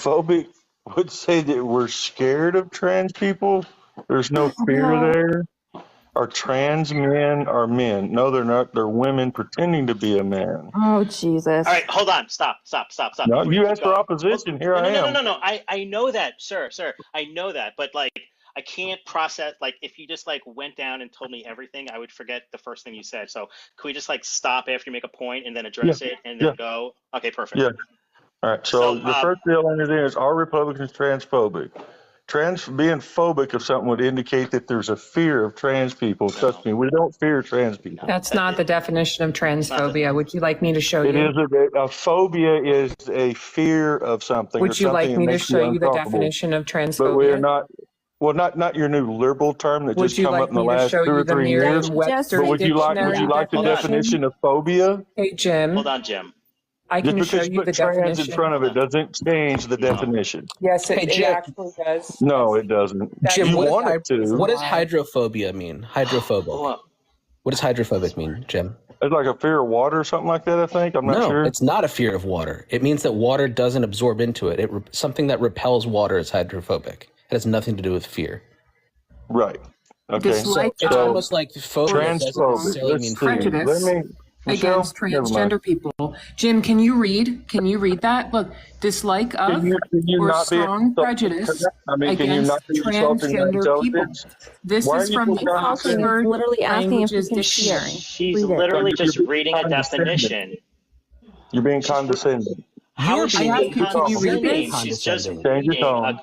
Phobic would say that we're scared of trans people. There's no fear there. Are trans men are men? No, they're not. They're women pretending to be a man. Oh, Jesus. All right, hold on. Stop. No, you asked for opposition. Here I am. No. I know that, sir. I know that, but like, I can't process. Like, if you just like went down and told me everything, I would forget the first thing you said. So, can we just like stop after you make a point and then address it and then go? Okay, perfect. Yeah. All right. So the first deal under there is: are Republicans transphobic? Being phobic of something would indicate that there's a fear of trans people. Trust me, we don't fear trans people. That's not the definition of transphobia. Would you like me to show It you? is a phobia is a fear of something. Would you like me to show you the definition of transphobia? But we're not. Well, not your new liberal term that just come up in the last 2 or 3 years. But would you like the definition of phobia? Hey, Jim. Hold on, Jim. I can just show because you you put the trans definition. in front of it doesn't change the definition. Yes, it actually does. No, it doesn't. Jim, You what want it to. does hydrophobia mean? Hydrophobic. What does hydrophobic mean, Jim? It's like a fear of water or something like that, I think. I'm not sure. No, it's not a fear of water. It means that water doesn't absorb into it. Something that repels water is hydrophobic. It has nothing to do with fear. Right. Okay. So it's almost like phobia doesn't necessarily mean prejudice against transgender people. Jim, can you read that? Look, dislike of or strong prejudice against transgender people. This is from the Oxford literally asking if you Languages can share. Dictionary. She's literally just reading a definition. You're being condescending. How is she being Can you read condescending? this? She's just Change your reading tone. a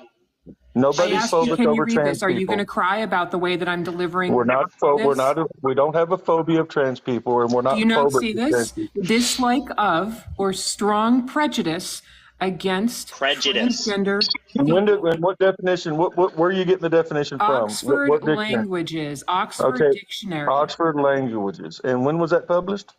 Nobody's I asked you, phobic can you over read trans this? Are you going to people. cry about the way that I'm delivering? We're not. this? We don't have a phobia of trans people, and we're not. Do you not phobic see of this? trans people. Dislike of or strong prejudice against transgender And what definition? Where are you getting the definition from? Oxford What dictionary? Languages, Oxford Dictionary. Oxford Languages. And when was that published?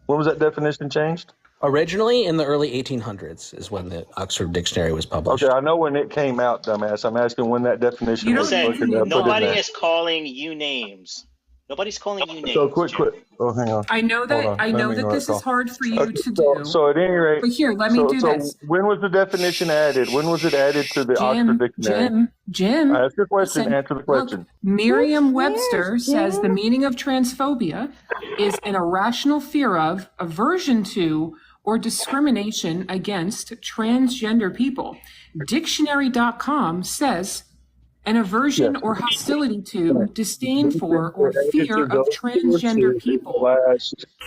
When was that definition changed? Originally in the early 1800s is when the Oxford Dictionary was published. Okay, I know when it came out, dumbass. I'm asking when that definition was put in there. Nobody is calling you names. Nobody's calling you names. So quit. Oh, hang on. I know that. Hold on. I know that this is hard for you to do. So at any rate, But here, let me do this. When was the definition added? When was it added to the Oxford Dictionary? Jim. Ask your question. listen, Answer the question. Look, Merriam-Webster says the meaning of transphobia is an irrational fear of, aversion to, or discrimination against transgender people. Dictionary.com says an aversion or hostility to, disdain for, or fear of transgender people.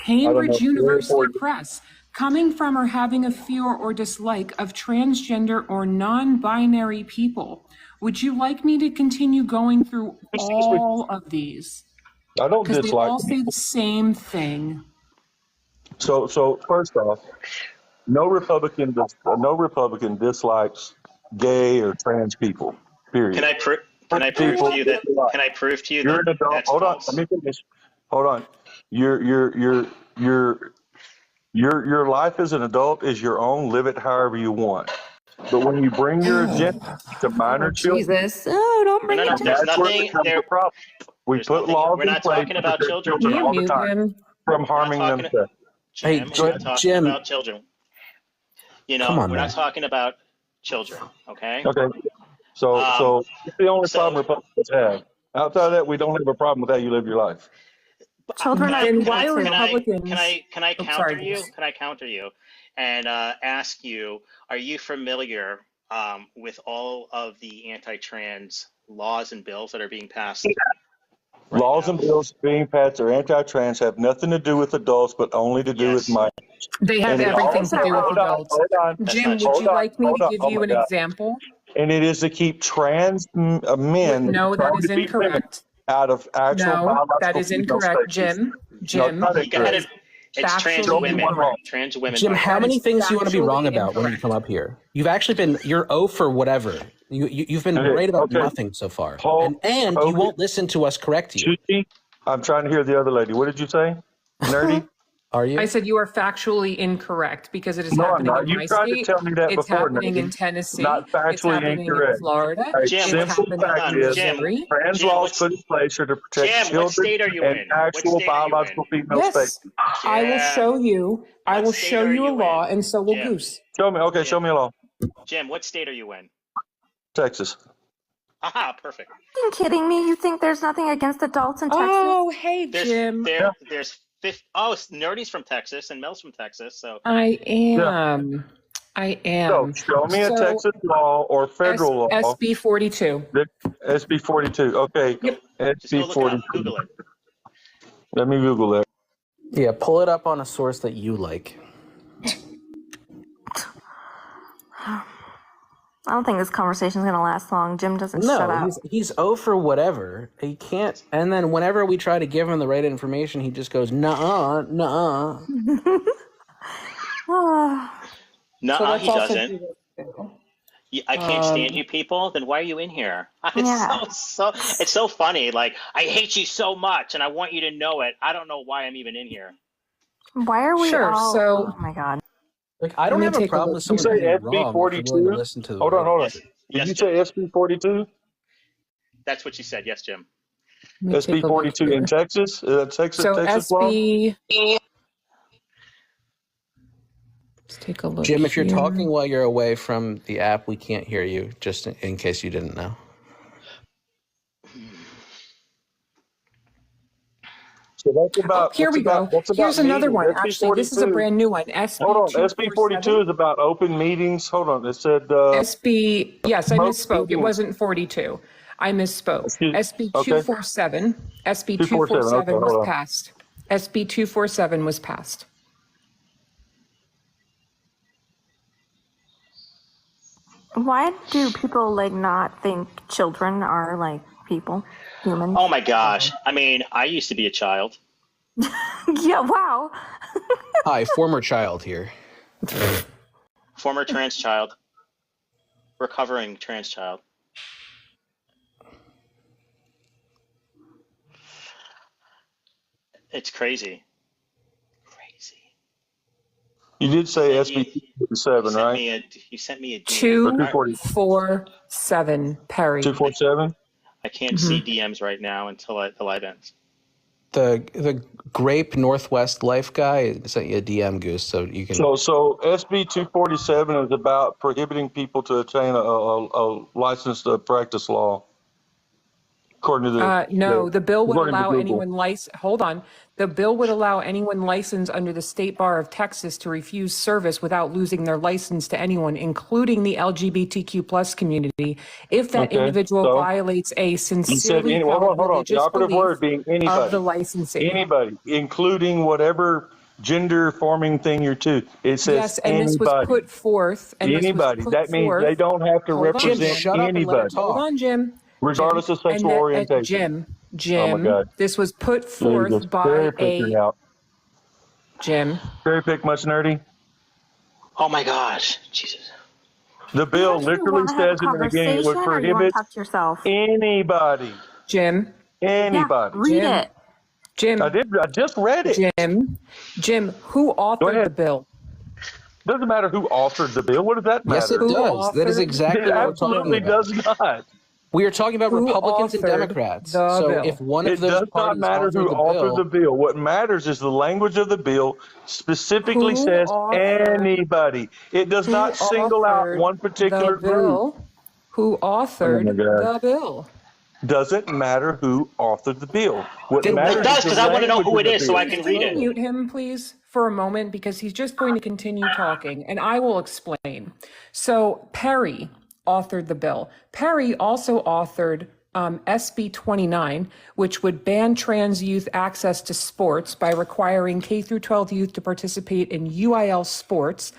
Cambridge University Press, coming from or having a fear or dislike of transgender or non-binary people. Would you like me to continue going through all of these? I don't Because they dislike all say the same thing. So first off, no Republican dislikes gay or trans people. Period. Can I prove to you that? Can I prove to you You're that? an adult. That's Hold on. false? Let me finish. Hold on. Your life as an adult is your own. Live it however you want. But when you bring your agenda to minor children, Jesus. Oh, don't bring it to There's that's where it nothing becomes there. a problem. We There's put nothing- laws we're in not place talking to about protect children. children all the Mute time him. from harming talking- themselves. Hey, Jim, we're not talking Jim. about children. Come on, we're man. not talking about children. Okay. Okay. So it's the only so- problem Republicans have. Outside of that, we don't have a problem with how you live your life. Children are And why are innocent. Republicans? Can I Oh, counter sorry. you? Can I counter you and ask you, are you familiar with all of the anti-trans laws and bills that are being passed? right Laws now? and bills being passed or anti-trans have nothing to do with adults, but only to do with Yes. minors. They have And it everything also- to do with hold on, adults. hold on. Jim, not would true. you like me Hold to on. give Oh you my an God. example? And it is to keep trans men No, that trying is to be women incorrect. out of actual No, biological that is female incorrect, species. Jim. No, it's Jim, not You got incorrect. it. It's trans Factually women. incorrect. Trans women. Jim, Mike. how That many is things do you want to be wrong factually about when you incorrect. come up here? You've actually been, you're 0 for whatever. You've been Okay, great about okay. nothing so far. Paul, And you okay. won't listen to us correct you. Chuchi, I'm trying to hear the other lady. What did you say? Nerdy? Are you? I said you are factually incorrect because it is No, I'm happening not. in You my tried to state. tell me that It's before, happening Nerdy. in Tennessee. Not It's factually happening incorrect. in Florida. A Jim, It's simple happening fact in is Jim, Missouri. trans Jim, laws what's- put in place are to protect Jim, what children state are you and in? What actual state are you biological in? female Yes, species. I will Yeah. show you. I What will state show are you a you law, in? and so will Jim. Goose. Show me. Okay, show me a law. Jim, what state are you in? Texas. Aha, perfect. Are you kidding me? You think there's nothing against adults in Texas? Oh, hey, There's Jim. there's 50. Oh, Nerdy's from Texas and Mel's from Texas. So I am. I So am. show me a Texas law or federal law. SB 42. SB 42. Okay. Yep. just go SB look it 42. up. Google it. Let me Google that. Yeah, pull it up on a source that you like. I don't think this conversation is going to last long. Jim doesn't shut No, up. he's O for whatever. He can't. And then whenever we try to give him the right information, he just goes, nuh-uh, nuh-uh. No, he doesn't. I can't stand you people. Then why are you in here? It's so funny. Like, I hate you so much, and I want you to know it. I don't know why I'm even in here. Why are we Sure, all... so- Oh, my God. Like, I don't Let me have a take a problem look. with someone You say being wrong. If you're willing to listen to the Hold on, hold on. Yes, Did yes, you Jim. say SB 42? That's what you said. Yes, Jim. Let me take SB a look 42 here. in Texas? Is that Texas So law? SB. Let's take a look. Jim, if you're here. talking while you're away from the app, we can't hear you, just in case you didn't know. So that's about. Oh, here we go. Here's another one. Actually, this is a brand new one. SB Hold on. SB 42 is about open meetings. Hold on. It said. SB, yes, I Most misspoke. It meetings. wasn't 42. I misspoke. SB Okay. 247. SB 247, 247 okay, was hold on. passed. SB 247 was passed. Why do people, like, not think children are, like, people? Humans? Oh my gosh. I mean, I used to be a child. Yeah, wow. Hi, former child here. Former trans child. Recovering trans child. It's crazy. Crazy. You did say You- SB 47, right? You sent me a DM. 247, Perry. 247? I can't see DMs right now until the live ends. The Grape Northwest Life guy sent you a DM, Goose, so you can. So SB 247 is about prohibiting people to obtain a license to practice law. According to the No, the bill would according to allow Google. anyone hold on. The bill would allow anyone licensed under the State Bar of Texas to refuse service without losing their license to anyone, including the LGBTQ plus community, if that Okay, individual so violates a You said sincerely any, held hold on. religious The operative belief word being of the anybody. licensee. Anybody, including whatever gender forming thing you're to. It says Yes, and this was anybody. put forth. And this was Anybody. put That means forth. they don't have to Hold on, represent Jim. Shut up and let her anybody, talk. Hold on, Jim. regardless of And sexual that- orientation. Jim, Oh my God. this was put There you forth go. by Cherry picking out. Jim. Cherry pick much nerdy. Oh my gosh. Jesus. The bill Do you literally want to have a says in the beginning it would conversation, or do you want prohibit to talk to yourself? anybody. Jim. Anybody. Yeah, read Jim. it. Jim. I just read it. Jim, who authored ahead. the bill? Doesn't matter who authored the bill. What does that matter? Yes, it Who does. That is authored- exactly It what we're talking absolutely about. does not. We are talking about Who Republicans and authored Democrats. the So bill? if one It of those does not parties matter who authored the bill. What matters is the language of the bill specifically Who says authored- anybody. It does Who not single out authored one particular the group. bill? Who authored Oh my God. the bill? Doesn't matter who authored the bill. What Then matters It does, is the because I want to know language who of it the is so I bill. can Can read you it. mute him, please, for a moment? Because he's just going to continue talking, and I will explain. So Perry authored the bill. Perry also authored SB 29, which would ban trans youth access to sports by requiring K through 12 youth to participate in UIL sports.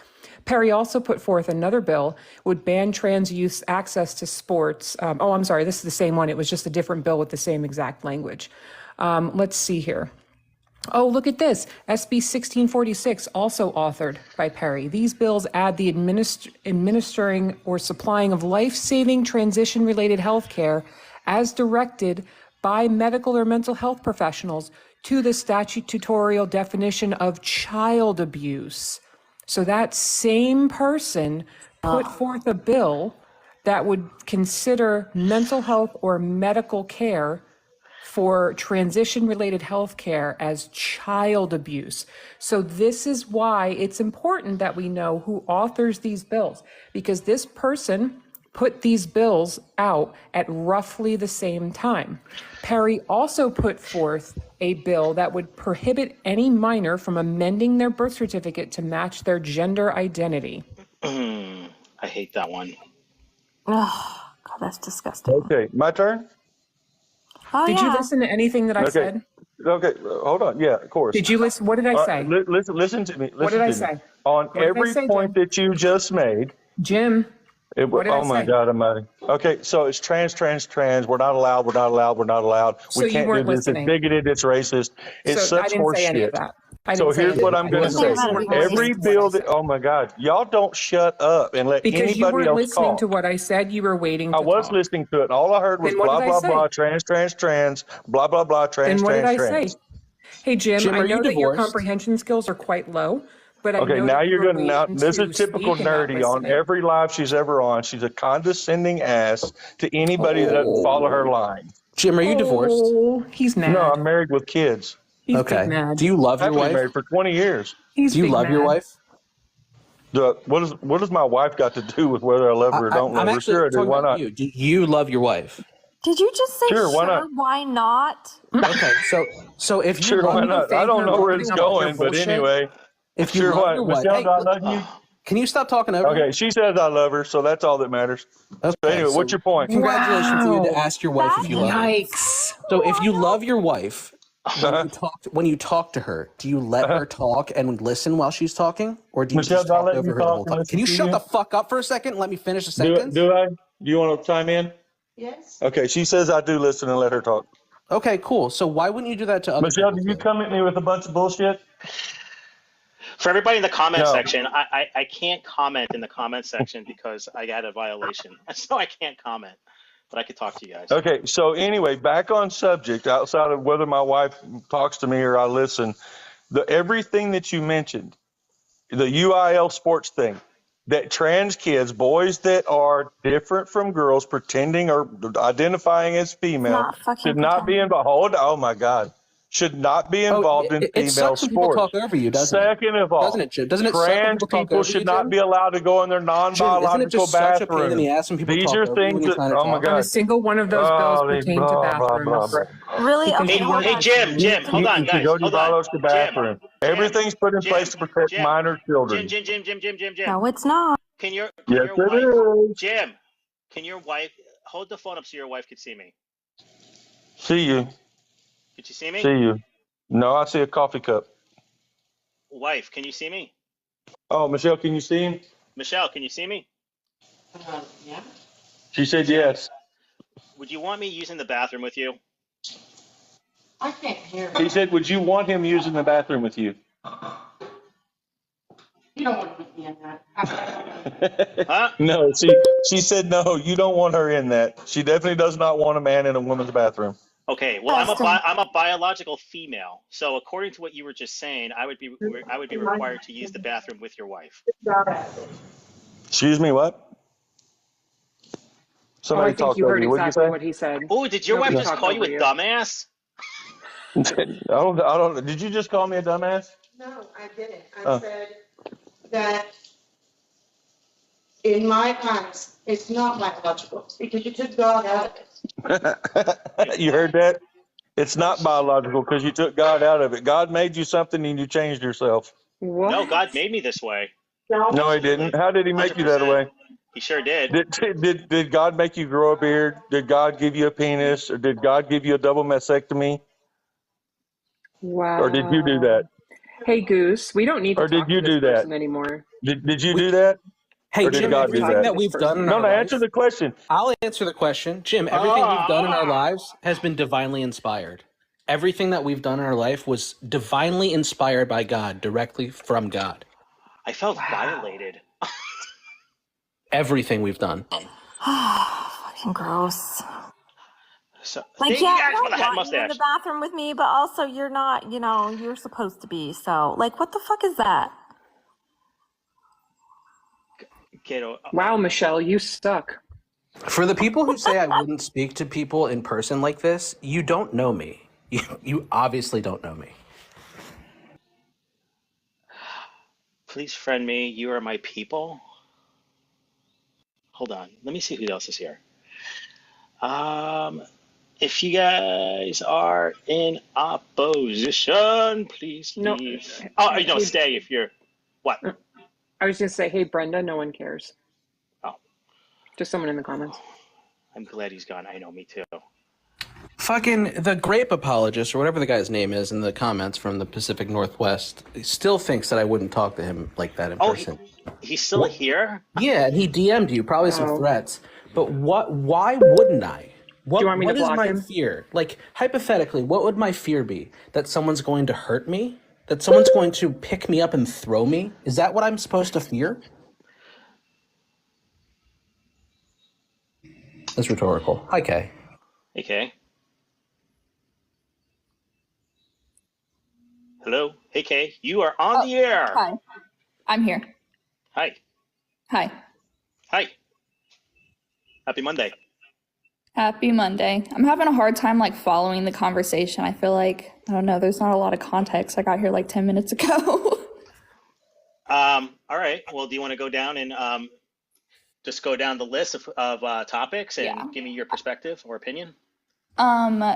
Perry also put forth another bill would ban trans youth's access to sports. I'm sorry, this is the same one. It was just a different bill with the same exact language. Let's see here. Oh, look at this. SB 1646, also authored by Perry. These bills add the administering or supplying of life-saving transition-related health care as directed by medical or mental health professionals to the statutory definition of child abuse. So that same person put forth a bill that would consider mental health or medical care for transition-related health care as child abuse. So this is why it's important that we know who authors these bills, because this person put these bills out at roughly the same time. Perry also put forth a bill that would prohibit any minor from amending their birth certificate to match their gender identity. I hate that one. Oh, God, that's disgusting. Okay, my turn? Oh, Did yeah. you listen to anything that I Okay. said? Okay, hold on. Yeah, of course. Did you listen? What did I say? Listen to me. Listen What did I to say? me. On What did I every say, point Jim? that you just made, Jim, what did I oh my say? God Almighty. Okay, so it's trans. We're not allowed. So We you can't do weren't this. listening. It's bigoted. It's racist. It's So I such didn't horse say any of shit. that. I So didn't say here's any what of I'm that. going It to wasn't say. because you weren't Every listening to what I bill that, said. oh my God, y'all don't shut up and let Because you anybody weren't else listening talk. to what I said, you were waiting to I was talk. listening to it. And all I heard was Then what blah, did I blah, say? blah, trans, blah, blah, blah, Then what did I trans. say? Hey, Jim, Jim, I are you know that your divorced? comprehension skills are quite low, but I Okay, know now that you you're were going to, now waiting this to is typical speak and not nerdy on listening. every live she's ever on. She's a condescending ass to anybody that doesn't follow her line. Jim, are you divorced? Oh, he's mad. No, I'm married with kids. He's Okay. big mad. Do you love your Happily wife? married for 20 years. He's Do you big love your mad. wife? What does my wife got to do with whether I love her or don't I'm love her? actually Sure I do. talking Why about not? you. Do you love your wife? Did you just say Sure, why not? Why not? Okay, so if you Sure, love, why You can not? I thank don't her know for where putting it's up with your going, but bullshit. anyway. if you Sure, love what? your wife, Michelle, hey, do I love you? can you stop talking over me? Okay, she says I love her, so that's all that matters. Okay, So anyway, what's your point? Congratulations, you need to Wow. ask your wife if you love her. Yikes. So if you love your wife, Uh-huh. when you talk to her, do you let her talk and listen while she's talking, or do you Michelle, just do I talk let over you her the talk whole and time? listen Can you to shut you? the fuck up for a second and let me finish a Do sentence? I? Do you want to chime in? Yes. Okay, she says I do listen and let her talk. Okay, cool. So why wouldn't you do that to other Michelle, people do you too? come at me with a bunch of bullshit? For everybody in the comment No. section, I can't comment in the comment section because I got a violation. So I can't comment, but I could talk to you guys. Okay, so anyway, back on subject, outside of whether my wife talks to me or I listen, everything that you mentioned, the UIL sports thing, that trans kids, boys that are different from girls, pretending or identifying as female, Not fucking should not be pretend. involved. Oh my God, should not be Oh, involved in it female sucks when people sports. talk over you, doesn't it? Second of all, Doesn't it, Jim? Doesn't it suck when trans people talk people over should you, not Jim? be allowed to go in their Jim, isn't it non-biological just such a pain in the bathroom. ass when people These talk are over you things when you're that, trying to oh my talk? Not a God. single one of those bills Oh, they pertain to blah, blah, bathrooms. blah, blah. Really? Because Okay. Hey, you weren't hey, Jim, listening. hold on, You guys, go to hold on. biological bathroom. Everything's put in place to protect Jim, minor children. Jim. No, it's not. Can your Yes, wife, it is. Jim? Can your wife hold the phone up so your wife could see me? See you. Could you see me? See you. No, I see a coffee cup. Wife, can you see me? Oh, Michelle, can you see him? Michelle, can you see me? Yeah. She said yes. Would you want me using the bathroom with you? I can't hear. He said, would you want him using the bathroom with you? You don't want to put me in that. Huh? No, she said no, you don't want her in that. She definitely does not want a man in a woman's bathroom. Okay, well, Austin. I'm a biological female, so according to what you were just saying, I would be required to use the bathroom with your wife. Excuse me, what? Oh, Somebody I think talked you over heard you. What'd you exactly say? what he said. Oh, did your wife Nobody just talked call you a over you. dumbass? I don't. Did you just call me a dumbass? No, I didn't. I Oh. said that in my eyes, it's not biological because you took God out of it. You heard that? It's not biological because you took God out of it. God made you something and you changed yourself. What? No, God made me this way. No, he didn't. How did he make you that 100%. way? He sure did. Did God make you grow a beard? Did God give you a penis? Or did God give you a double mastectomy? Wow. Or did you do that? Hey, Goose, we don't need to Or did talk you to this do that? person anymore. Did you do that? Hey, Or did Jim, God do everything that? that we've done in No, our no, lives, answer the question. I'll answer the question. Jim, everything we've done in our lives has been divinely inspired. Everything that we've done in our life was divinely inspired by God, directly from God. I felt violated. Everything we've done. Fucking gross. So, Like, thank yeah, you I guys for don't the head want you in mustache. the bathroom with me, but also you're not, you're supposed to be. So, like, what the fuck is that? Kiddo, Wow, Michelle, you suck. For the people who say I wouldn't speak to people in person like this, you don't know me. You obviously don't know me. Please friend me. You are my people. Hold on. Let me see who else is here. If you guys are in opposition, please No. leave. Oh, no, Hey, stay if you're. What? I was just say, hey, Brenda, no one cares. Oh, Just someone in the comments. I'm glad he's gone. I know, me too. Fucking the grape apologist, or whatever the guy's name is in the comments from the Pacific Northwest, still thinks that I wouldn't talk to him like that in Oh, person. he's still here? Yeah, and he DM'd you, probably some Oh. threats. But why wouldn't I? Do you want me to what is block my him? fear? Like, hypothetically, what would my fear be? That someone's going to hurt me? That someone's going to pick me up and throw me? Is that what I'm supposed to fear? That's rhetorical. Hi, Kay. Okay. Hello? Hey, Kay. You are on the air. Hi, I'm here. Hi. Hi. Hi. Happy Monday. Happy Monday. I'm having a hard time like following the conversation. I feel like, I don't know, there's not a lot of context. I got here like 10 minutes ago. All right. Well, do you want to go down and just go down the list of topics and Yeah. give me your perspective or opinion?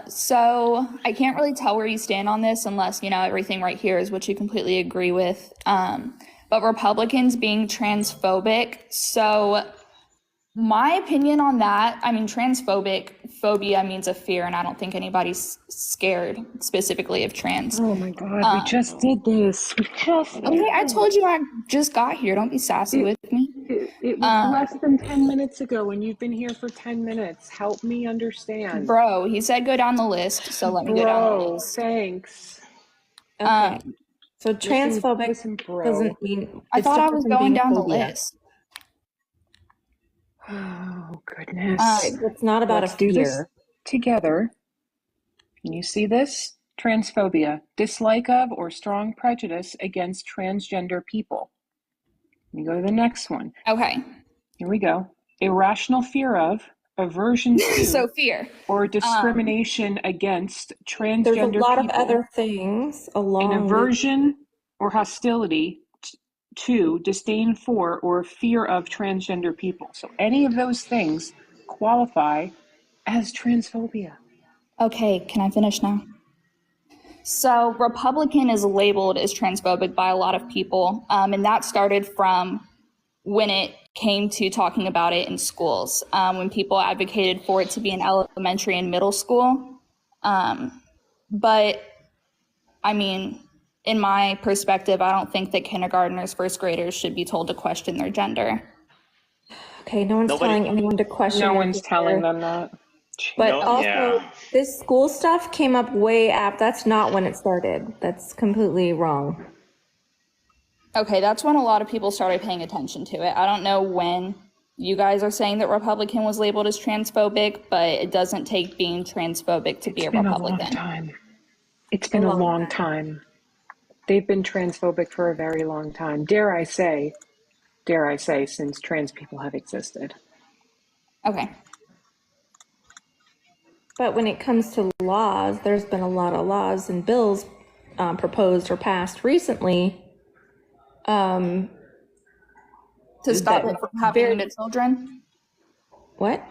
So I can't really tell where you stand on this unless, you know, everything right here is what you completely agree with. But Republicans being transphobic. So my opinion on that, I mean, phobia means a fear, and I don't think anybody's scared specifically of trans. Oh my God, we just did this. Okay, I told you I just got here. Don't be sassy with me. It was less than 10 minutes ago, and you've been here for 10 minutes. Help me understand. Bro, he said go down the list, so let me go down the Bro, list. thanks. Okay. So transphobic Listen, bro. doesn't mean. I it's thought I different was from going being down the phobia. list. Oh, goodness. It's not about Let's a do this fear. together. Can you see this? Transphobia, dislike of or strong prejudice against transgender people. You go to the next one. Okay, Here we go. Irrational fear of, aversion to, so fear. or discrimination against transgender There's a lot people. of other things An along with. aversion or hostility to, disdain for, or fear of transgender people. So any of those things qualify as transphobia. Okay, can I finish now? So Republican is labeled as transphobic by a lot of people, and that started from when it came to talking about it in schools, when people advocated for it to be in elementary and middle school. But I mean, in my perspective, I don't think that kindergartners, first graders should be told to question their gender. Okay, no one's Nobody- telling anyone to question. No their one's telling gender. them that. But No, also, yeah. this school stuff came up way after. That's not when it started. That's completely wrong. Okay, that's when a lot of people started paying attention to it. I don't know when you guys are saying that Republican was labeled as transphobic, but it doesn't take being transphobic to be a It's been a long Republican. time. It's been a long time. They've been transphobic for a very long time. Dare I say, since trans people have existed. Okay. But when it comes to laws, there's been a lot of laws and bills proposed or passed recently. To stop it from happening to children? What?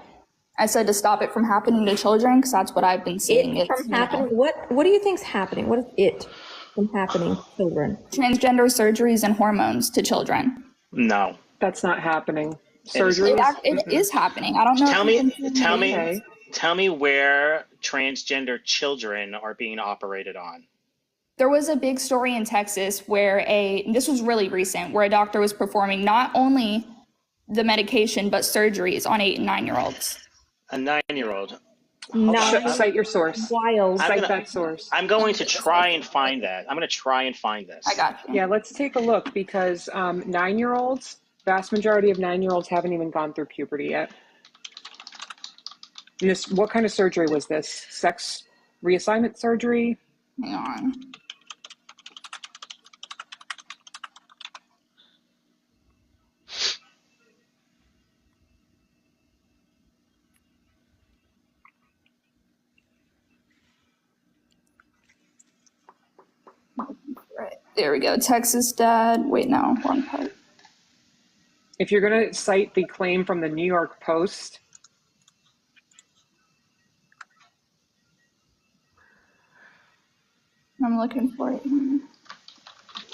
I said to stop it from happening to children because that's what I've been seeing. It It's, from happening. What do you think's happening? What is it from happening to children? transgender surgeries and hormones to children. No. That's not happening. is. Surgery. It is happening. I don't know. Tell if you me, can see tell it. me, Okay. tell me where transgender children are being operated on. There was a big story in Texas where this was really recent, where a doctor was performing not only the medication but surgeries on 8 and 9-year-olds. A 9-year-old. Nine Cite your source. wild. I'm Cite gonna- that source. I'm going to try and find that. I'm going to try and find this. I got you. Yeah, let's take a look because 9-year-olds, vast majority of 9-year-olds haven't even gone through puberty yet. Just what kind of surgery was this? Sex reassignment surgery? Hang on. There we go. Texas dad. Wait, no, wrong part. If you're going to cite the claim from the New York Post, I'm looking for it.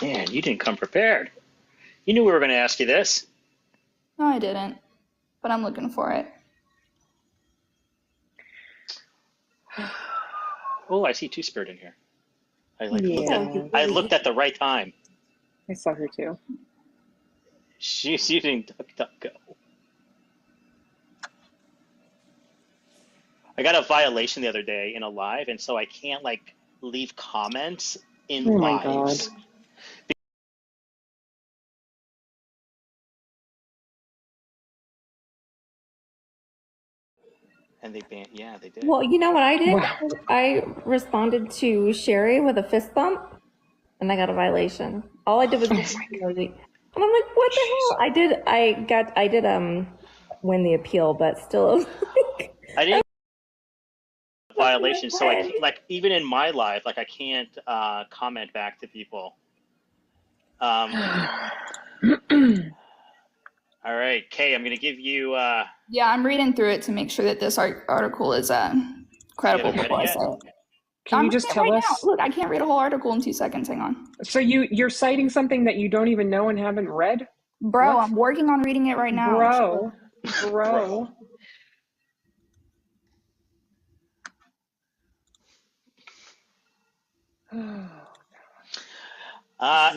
Man, you didn't come prepared. You knew we were going to ask you this. No, I didn't, but I'm looking for it. Oh, I see Two-Spirit in here. yeah, I looked at the right time. I saw her too. She's using DuckDuckGo. I got a violation the other day in a live, and so I can't like leave comments in Oh my lives. God. And they banned. Yeah, they did. Well, you know what I did? Wow. I responded to Sherry with a fist bump, and I got a violation. All I did was emoji. And I'm like, what the hell? I did win the appeal, but still. I didn't violation, so I can't, like even in my live, like I can't comment back to people. All right, Kay, I'm gonna give you. Yeah, I'm reading through it to make sure that this article is credible You haven't before I read it say it. Can I'm you just reading it tell right us? now. Look, I can't read a whole article in 2 seconds. Hang on. So you're citing something that you don't even know and haven't read? Bro, What? I'm working on reading it right now. Bro.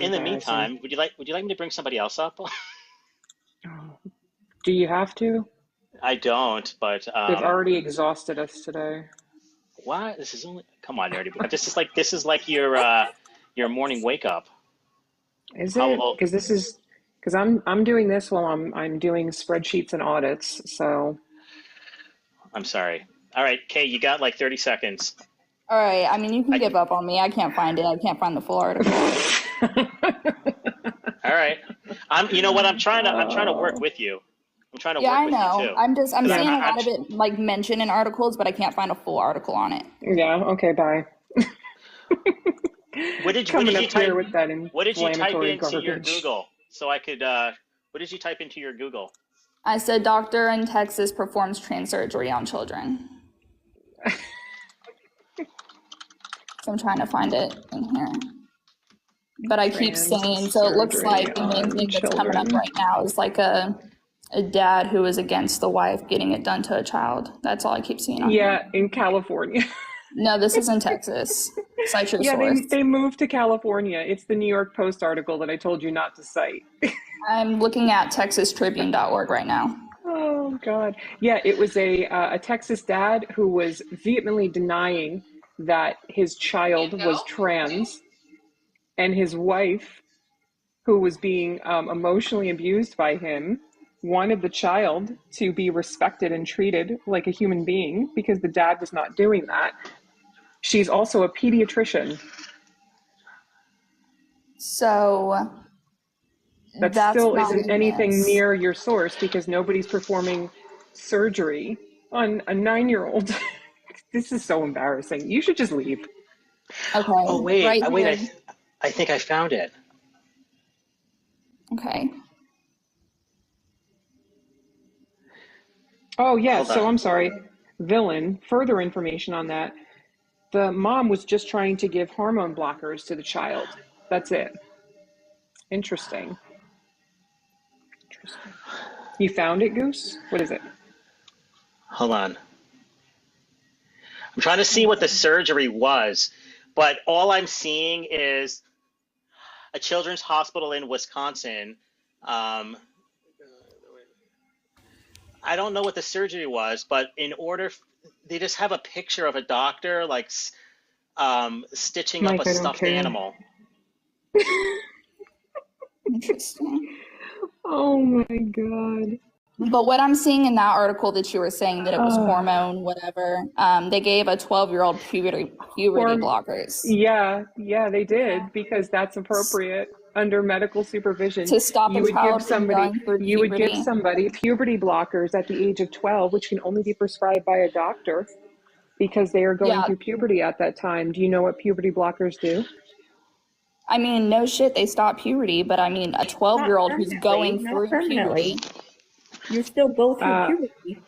In the meantime, would you like me to bring somebody else up? Do you have to? I don't, but They've already exhausted us today. what? This is only. Come on, nerdy. This is like your morning wake up. Is it? Because I'm doing this while I'm doing spreadsheets and audits. So I'm sorry. All right, Kay, you got like 30 seconds. All right. I mean, you can give up on me. I can't find it. I can't find the full article. All right. You know what? I'm trying to work with you. I'm trying to Yeah, I work with know. you too. I'm seeing a I'm- lot of it like mentioned in articles, but I can't find a full article on it. yeah, okay, bye. What did Coming you up here type? with that What did you type inflammatory into your garbage. Google so I could? What did you type into your Google? I said doctor in Texas performs trans surgery on children. So I'm trying to find it in here. But I keep Trans saying, so it looks surgery like the main on thing that's coming up children. right now is like a dad who is against the wife getting it done to a child. That's all I keep seeing on here. Yeah, in California. No, this is in Texas. Cite your Yeah, source. they moved to California. It's the New York Post article that I told you not to cite. I'm looking at texastribune.org right now. Oh God. Yeah, it was a Texas dad who was vehemently denying that his child was trans, and his wife, who was being emotionally abused by him, wanted the child to be respected and treated like a human being because the dad was not doing that. She's also a pediatrician. So That that's still not isn't anything this. near your source because nobody's performing surgery on a 9-year-old. This is so embarrassing. You should just leave. Okay. Oh wait, right wait. here. I think I found it. Okay. Oh, yeah. Hold So on. I'm sorry. Villain, further information on that. The mom was just trying to give hormone blockers to the child. That's it. Interesting. You found it, Goose? What is it? Hold on. I'm trying to see what the surgery was, but all I'm seeing is a children's hospital in Wisconsin. I don't know what the surgery was, but they just have a picture of a doctor like stitching Mike, up a I don't stuffed care. animal. Interesting. Oh my God. But what I'm seeing in that article that you were saying that it was hormone, whatever, they gave a 12-year-old puberty blockers Yeah, they did because that's appropriate under medical supervision. to stop a child from going through You would give puberty. somebody puberty blockers at the age of 12, which can only be prescribed by a doctor because they are going Yeah. through puberty at that time. Do you know what puberty blockers do? I mean, no shit, they stop puberty, but I mean, a 12-year-old who's going Not through permanently. puberty. You still go through Uh, puberty.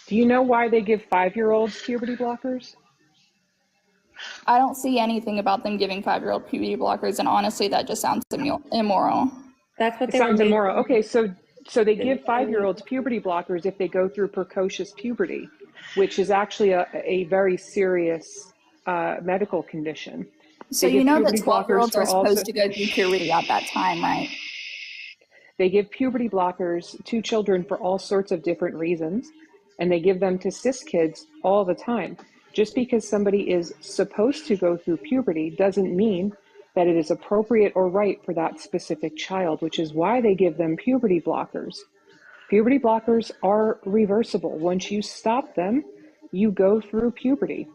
Do you know why they give 5-year-olds puberty blockers? I don't see anything about them giving 5-year-old puberty blockers, and honestly, that just sounds immoral. That's what It they were sounds made immoral. for. Okay, so they give 5-year-olds puberty blockers if they go through precocious puberty, which is actually a very serious medical condition. So They you give know that puberty blockers 12-year-olds for are supposed also- to go through puberty at that time, right? They give puberty blockers to children for all sorts of different reasons, and they give them to cis kids all the time. Just because somebody is supposed to go through puberty doesn't mean that it is appropriate or right for that specific child, which is why they give them puberty blockers. Puberty blockers are reversible. Once you stop them, you go through puberty.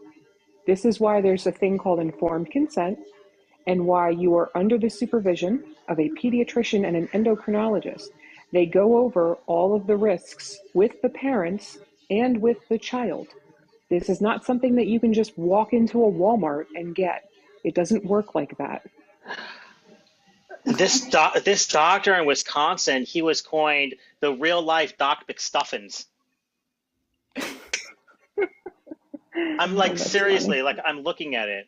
This is why there's a thing called informed consent, and why you are under the supervision of a pediatrician and an endocrinologist. They go over all of the risks with the parents and with the child. This is not something that you can just walk into a Walmart and get. It doesn't work like that. This doctor in Wisconsin, he was coined the real life Doc McStuffins. I'm like, That's seriously, funny. like I'm looking at it.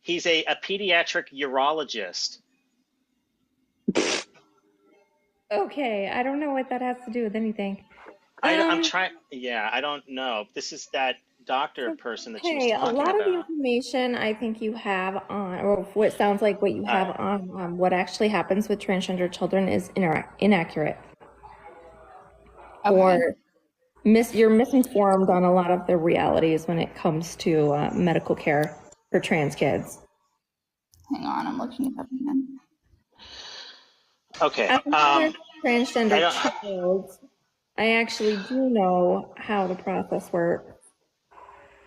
He's a pediatric urologist. Okay, I don't know what that has to do with anything. I'm trying. Yeah, I don't know. This is that doctor person that she was Okay, a talking lot of the about. information I think you have on, or what sounds like what you have on what actually happens with transgender children is inaccurate. Okay. Or you're misinformed on a lot of the realities when it comes to medical care for trans kids. Hang on, I'm looking it up again. Okay. As a transgender I don't- child, I actually do know how the process works.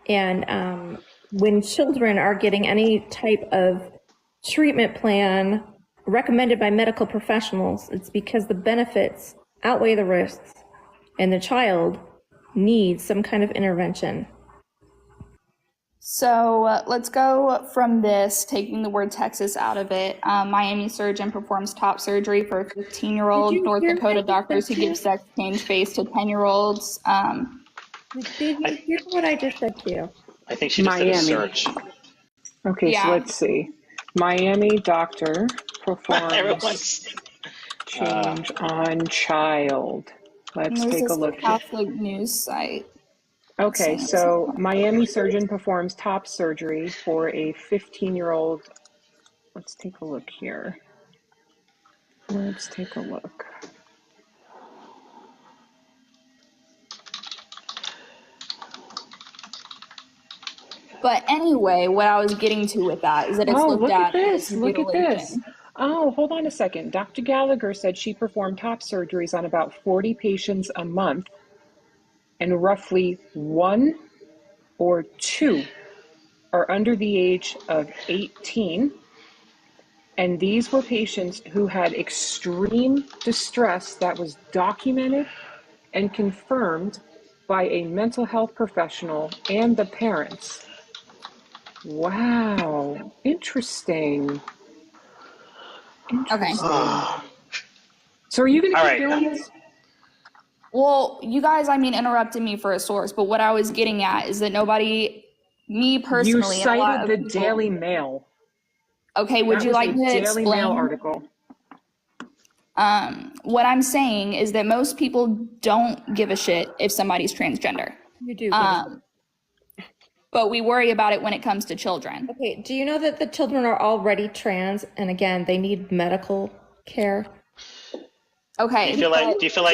And when children are getting any type of treatment plan recommended by medical professionals, it's because the benefits outweigh the risks, and the child needs some kind of intervention. So let's go from this, taking the word Texas out of it. Miami surgeon performs top surgery for 15-year-old. Did you North hear Dakota what I doctors who said to give sex change face to 10-year-olds. Did you hear what I just said to you? I think she just did a Miami. search. Okay, Yeah. so let's see. Miami doctor performs Everyone's. change on child. Let's There's take a this look. Catholic news site. Okay, so Miami surgeon performs top surgery for a 15-year-old. Let's take a look here. Let's take a look. But anyway, what I was getting to with that is that it's Oh, looked look at at as this. Look at this. mutilation. Oh, hold on a second. Dr. Gallagher said she performed top surgeries on about 40 patients a month, and roughly 1 or 2 are under the age of 18. And these were patients who had extreme distress that was documented and confirmed by a mental health professional and the parents. Wow, interesting. Okay. So are you going to All keep right. doing this? Well, you guys, interrupted me for a source, but what I was getting at is that nobody, me You personally, and a lot cited of the people- Daily Mail. Okay, would That you was like a me to Daily Mail explain? article. What I'm saying is that most people don't give a shit if somebody's transgender. You do. But we worry about it when it comes to children. Okay, do you know that the children are already trans, and again, they need medical care? Okay. Do you feel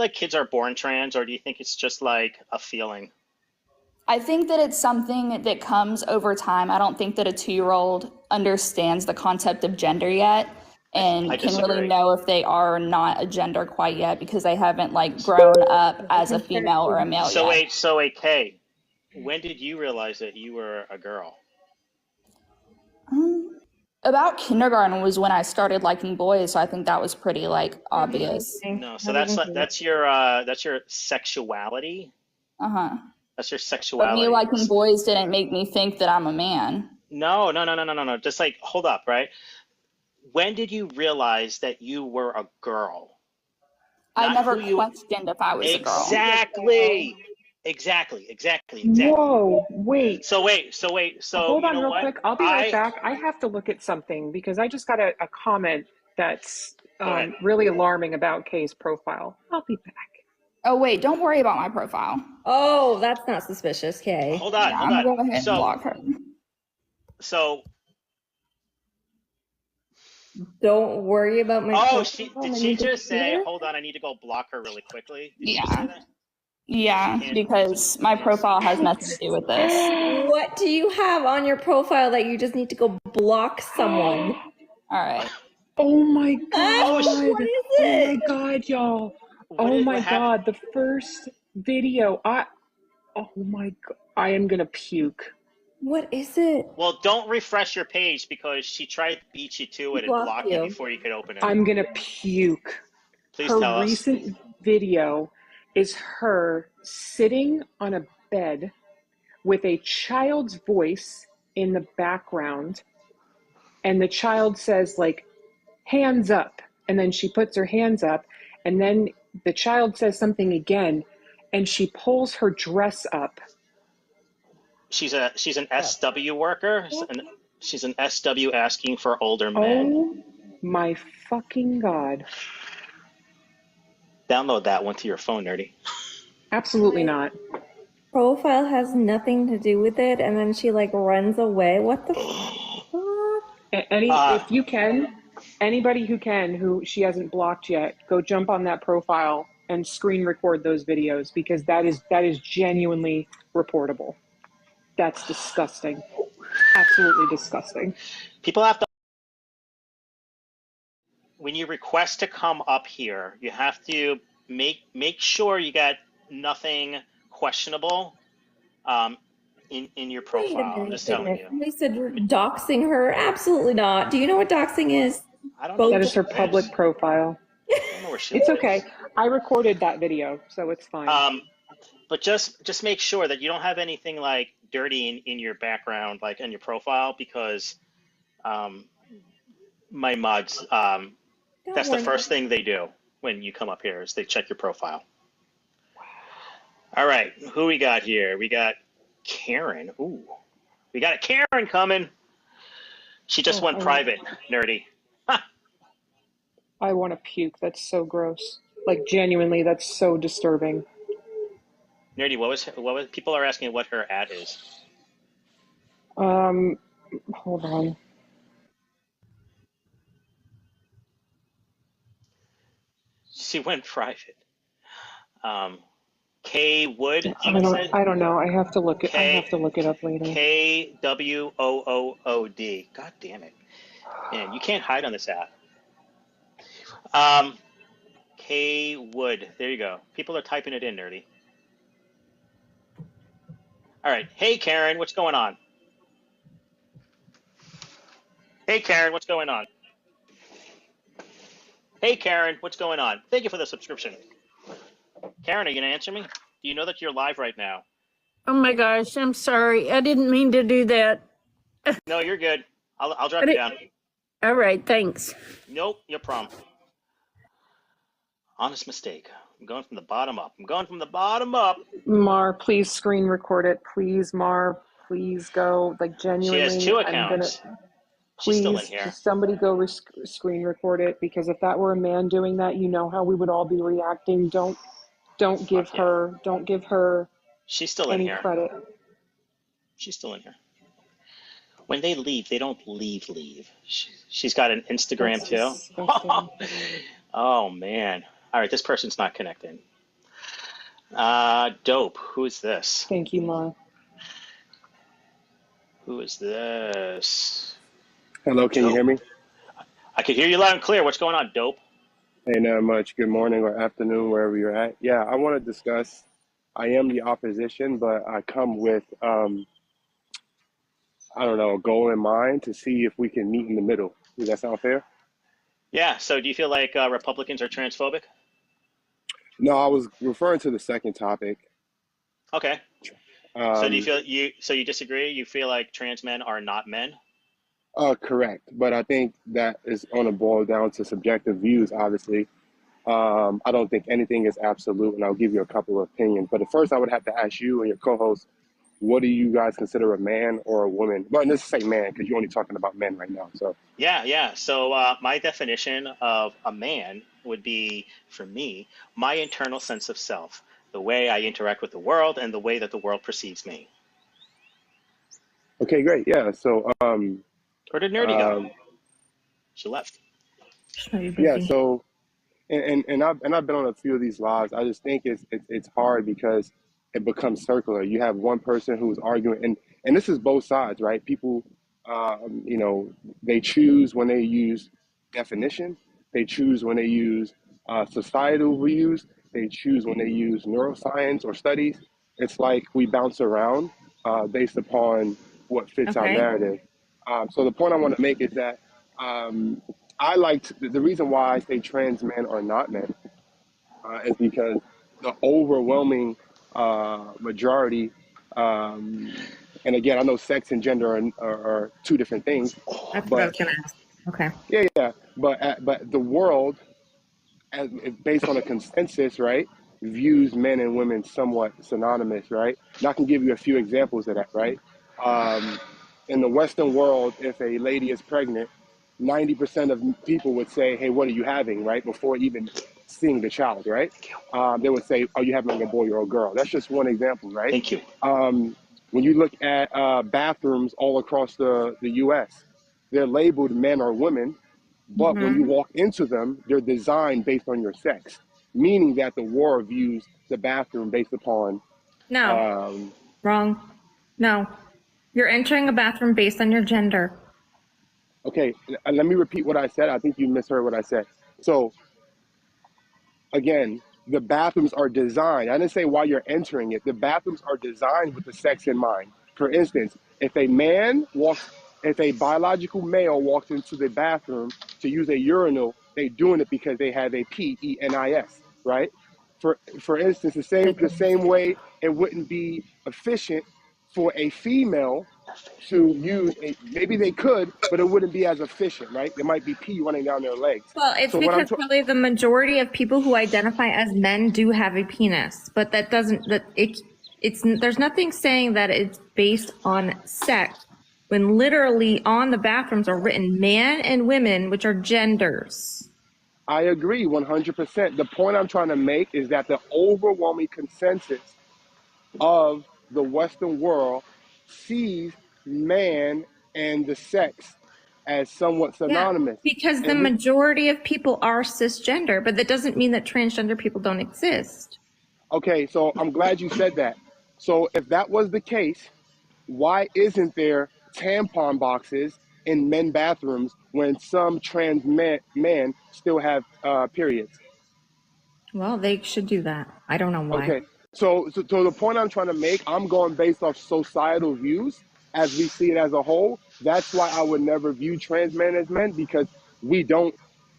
like kids are born trans, or do you think it's just like a feeling? I think that it's something that comes over time. I don't think that a 2-year-old understands the concept of gender yet and I can disagree. really know if they are or not a gender quite yet because they haven't grown up as a female or a male So yet. Kay, when did you realize that you were a girl? About kindergarten was when I started liking boys, so I think that was pretty obvious. No, so that's your sexuality. Uh-huh. That's your But sexuality. me liking boys didn't make me think that I'm a man. No. Just like hold up, right? When did you realize that you were a girl? I Not never who you questioned if I was a girl. exactly. Whoa, wait. So Hold you on know real what? quick. I'll be right back. I have to look at something because I just got a comment that's Go ahead. really alarming about Kay's profile. I'll be back. Oh, wait, don't worry about my profile. Oh, that's not suspicious, Kay. Hold on. Yeah, I'm gonna go ahead and block her. So Don't worry about my profile. did she just say, hold on, I need to go block her really quickly? Did she just say that? Yeah, because my profile has nothing to do with this. What do you have on your profile that you just need to go block someone? All right. Oh my god. What is Oh it? my god, y'all. Oh my god, the first video. Oh my god. I am gonna puke. What is it? Well, don't refresh your page because she tried to beat you to it and block you before you could open it. I'm gonna puke. Please tell Her us. recent video is her sitting on a bed with a child's voice in the background, and the child says like, hands up, and then she puts her hands up, and then the child says something again, and she pulls her dress up. She's an SW worker. She's an SW asking for older men. Oh my fucking god. Download that one to your phone, Nerdy. Absolutely not. Profile has nothing to do with it, and then she like runs away. What the fuck? If you can, anybody who she hasn't blocked yet, go jump on that profile and screen record those videos because that is genuinely reportable. That's disgusting. Absolutely disgusting. People have to, when you request to come up here, you have to make sure you got nothing questionable in your profile. I'm just telling you. They said doxing her. Absolutely not. Do you know what doxing is? I don't know. That is her public profile. I don't know where she It's lives. okay. I recorded that video, so it's fine. But just make sure that you don't have anything like dirty in your background, like in your profile, because my mods, that's the first thing they do when you come up here is they check your profile. All right, who we got here? We got Karen. Ooh, we got a Karen coming. She just went private, Nerdy. I want to puke. That's so gross. Like genuinely, that's so disturbing. Nerdy, what was people are asking what her ad is. Hold on. She went private. K Wood. I don't know. I have to look it. I have to look it up later. KWOOOD. God damn it, man! You can't hide on this app. K Wood. There you go. People are typing it in, Nerdy. All right. Hey, Karen, what's going on? Hey, Karen, what's going on? Hey, Karen, what's going on? Thank you for the subscription. Karen, are you going to answer me? Do you know that you're live right now? Oh my gosh, I'm sorry. I didn't mean to do that. No, you're good. I'll drop you down. All right, thanks. Nope, your problem. Honest mistake. I'm going from the bottom up. Mar, please screen record it. Please, Mar, please go. Like genuinely. She has 2 accounts. She's still in here. Just somebody go screen record it because if that were a man doing that, you know how we would all be reacting. Don't give her She's still in any here. credit. She's still in here. When they leave, they don't leave. She's got an Instagram too. Oh man. All right, this person's not connecting. Dope. Who is this? Thank you, Mar. Who is this? Hello, can you hear me? I can hear you loud and clear. What's going on, Dope? Hey, not much. Good morning or afternoon, wherever you're at. Yeah, I want to discuss, I am the opposition, but I come with, I don't know, a goal in mind to see if we can meet in the middle. Does that sound fair? Yeah, so do you feel like Republicans are transphobic? No, I was referring to the second topic. Okay. So do you feel so you disagree? You feel like trans men are not men? Correct, but I think that is going to boil down to subjective views, obviously. I don't think anything is absolute, and I'll give you a couple of opinions. But at first, I would have to ask you and your co-host, what do you guys consider a man or a woman? Well, let's say man, because you're only talking about men right now. So Yeah. So my definition of a man would be, for me, my internal sense of self, the way I interact with the world and the way that the world perceives me. okay, great, yeah. So Where did Nerdy go? She left. yeah. So and I've been on a few of these lives. I just think it's hard because it becomes circular. You have one person who's arguing, and this is both sides, right? People, they choose when they use definition. They choose when they use societal views. They choose when they use neuroscience or studies. It's like we bounce around based upon what fits our narrative. So the point I want to make is that I liked the reason why I say trans men are not men is because the overwhelming majority, and again, I know sex and gender are two different things. That's what I was going to ask. Okay. Yeah. But the world, based on a consensus, right, views men and women somewhat synonymous, right? And I can give you a few examples of that, right? In the Western world, if a lady is pregnant, 90% of people would say, hey, what are you having, right? Before even seeing the child, right? They would say, are you having a boy or a girl? That's just one example, right? Thank you. When you look at bathrooms all across the U.S., they're labeled men or women, but when you walk into them, they're designed based on your sex, meaning that the war views the bathroom based upon... No, wrong. No, you're entering a bathroom based on your gender. Okay, let me repeat what I said. I think you misheard what I said. So, again, the bathrooms are designed. I didn't say why you're entering it. The bathrooms are designed with the sex in mind. For instance, if a biological male walks into the bathroom to use a urinal, they're doing it because they have a penis, right? For instance, the same way it wouldn't be efficient for a female to use maybe they could, but it wouldn't be as efficient, right? There might be pee running down their legs. Well, it's so because probably the majority of people who identify as men do have a penis, but that doesn't there's nothing saying that it's based on sex when literally on the bathrooms are written man and women, which are genders. I agree 100%. The point I'm trying to make is that the overwhelming consensus of the Western world sees man and the sex as somewhat synonymous. Yeah, because the majority of people are cisgender, but that doesn't mean that transgender people don't exist. Okay, so I'm glad you said that. So if that was the case, why isn't there tampon boxes in men bathrooms when some trans men still have periods? Well, they should do that. I don't know why. Okay. So the point I'm trying to make, I'm going based off societal views as we see it as a whole. That's why I would never view trans men as men, because we don't